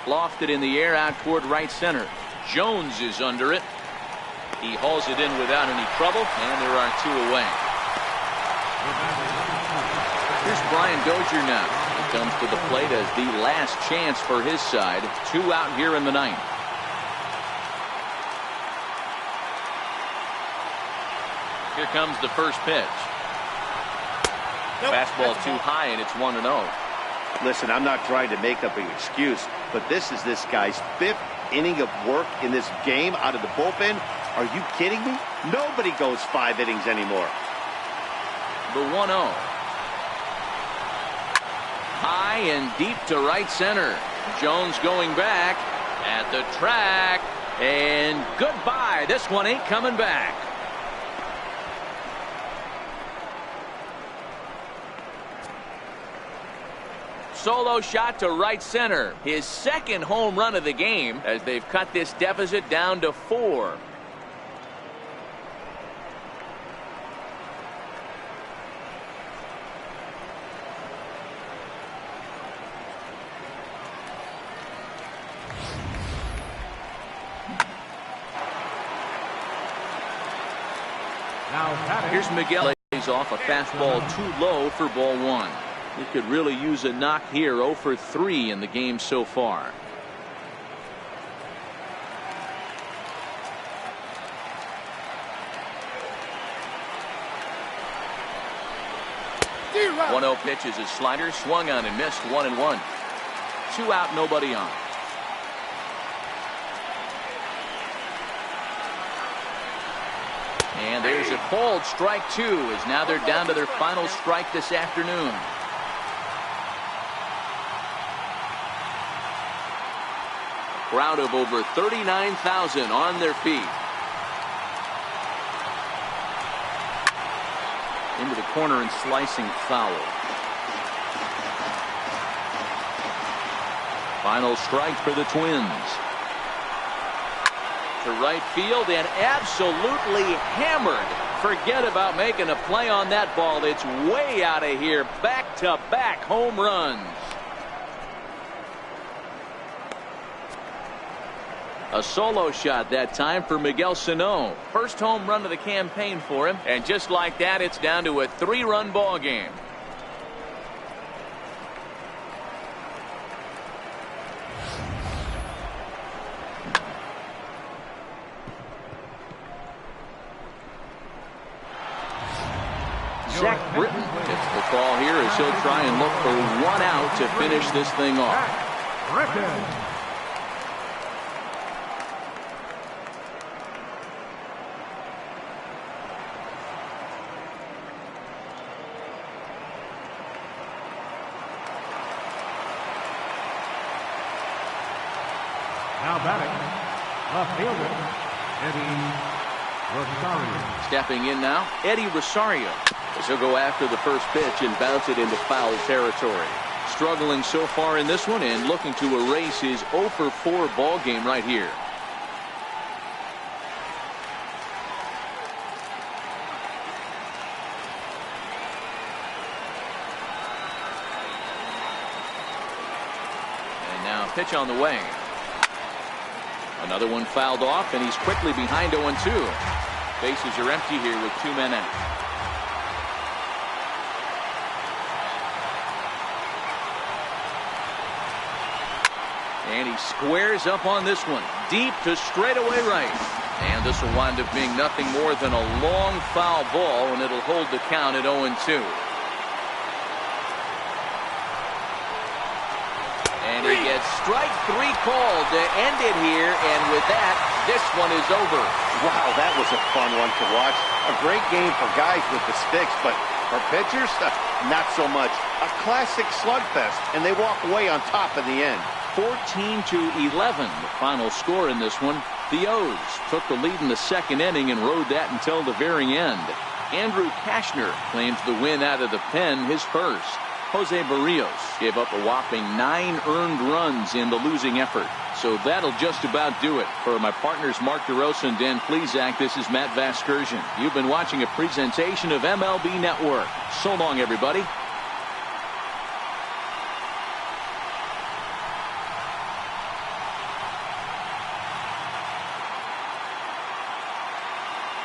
S1: Lofted in the air out toward right center. Jones is under it. He hauls it in without any trouble, and there are 2 away. Here's Brian Dozier now. He comes to the plate as the last chance for his side. 2 out here in the 9th. Here comes the first pitch. Fastball too high, and it's 1-0.
S2: Listen, I'm not trying to make up an excuse, but this is this guy's 5th inning of work in this game out of the bullpen. Are you kidding me? Nobody goes 5 innings anymore.
S1: The 1-0. High and deep to right center. Jones going back at the track, and goodbye. This one ain't coming back. Solo shot to right center. His 2nd home run of the game as they've cut this deficit down to 4. Here's Miguel. Lays off a fastball too low for ball 1. He could really use a knock here. 0 for 3 in the game so far.
S6: Zero.
S1: 1-0 pitch is his slider, swung on and missed. 1-1. 2 out, nobody on. And there's a called strike 2 as now they're down to their final strike this afternoon. Crowd of over 39,000 on their feet. Into the corner and slicing foul. Final strike for the Twins. To right field and absolutely hammered. Forget about making a play on that ball. It's way out of here. Back-to-back home runs. A solo shot that time for Miguel Sano. First home run of the campaign for him. And just like that, it's down to a 3-run ball game. Zach Britton gets the call here as he'll try and look for 1 out to finish this thing off.
S3: Now batting, left fielder, Eddie Rosario.
S1: Stepping in now, Eddie Rosario. As he'll go after the first pitch and bounce it into foul territory. Struggling so far in this one and looking to erase his 0 for 4 ball game right here. And now pitch on the way. Another one fouled off, and he's quickly behind 0-2. Bases are empty here with 2 men out. And he squares up on this one. Deep to straightaway right. And this will wind up being nothing more than a long foul ball, and it'll hold the count at 0-2. And he gets strike 3 called to end it here, and with that, this one is over.
S2: Wow, that was a fun one to watch. A great game for guys with the sticks, but for pitchers, not so much. A classic slugfest, and they walk away on top in the end.
S1: 14-11, the final score in this one. The O's took the lead in the 2nd inning and rode that until the very end. Andrew Kashner claims the win out of the pen, his first. Jose Barrios gave up a whopping 9 earned runs in the losing effort. So that'll just about do it. For my partners Mark DeRosa and Dan Plesac, this is Matt Vasgersian. You've been watching a presentation of MLB Network. So long, everybody.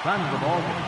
S3: Time of the ball game.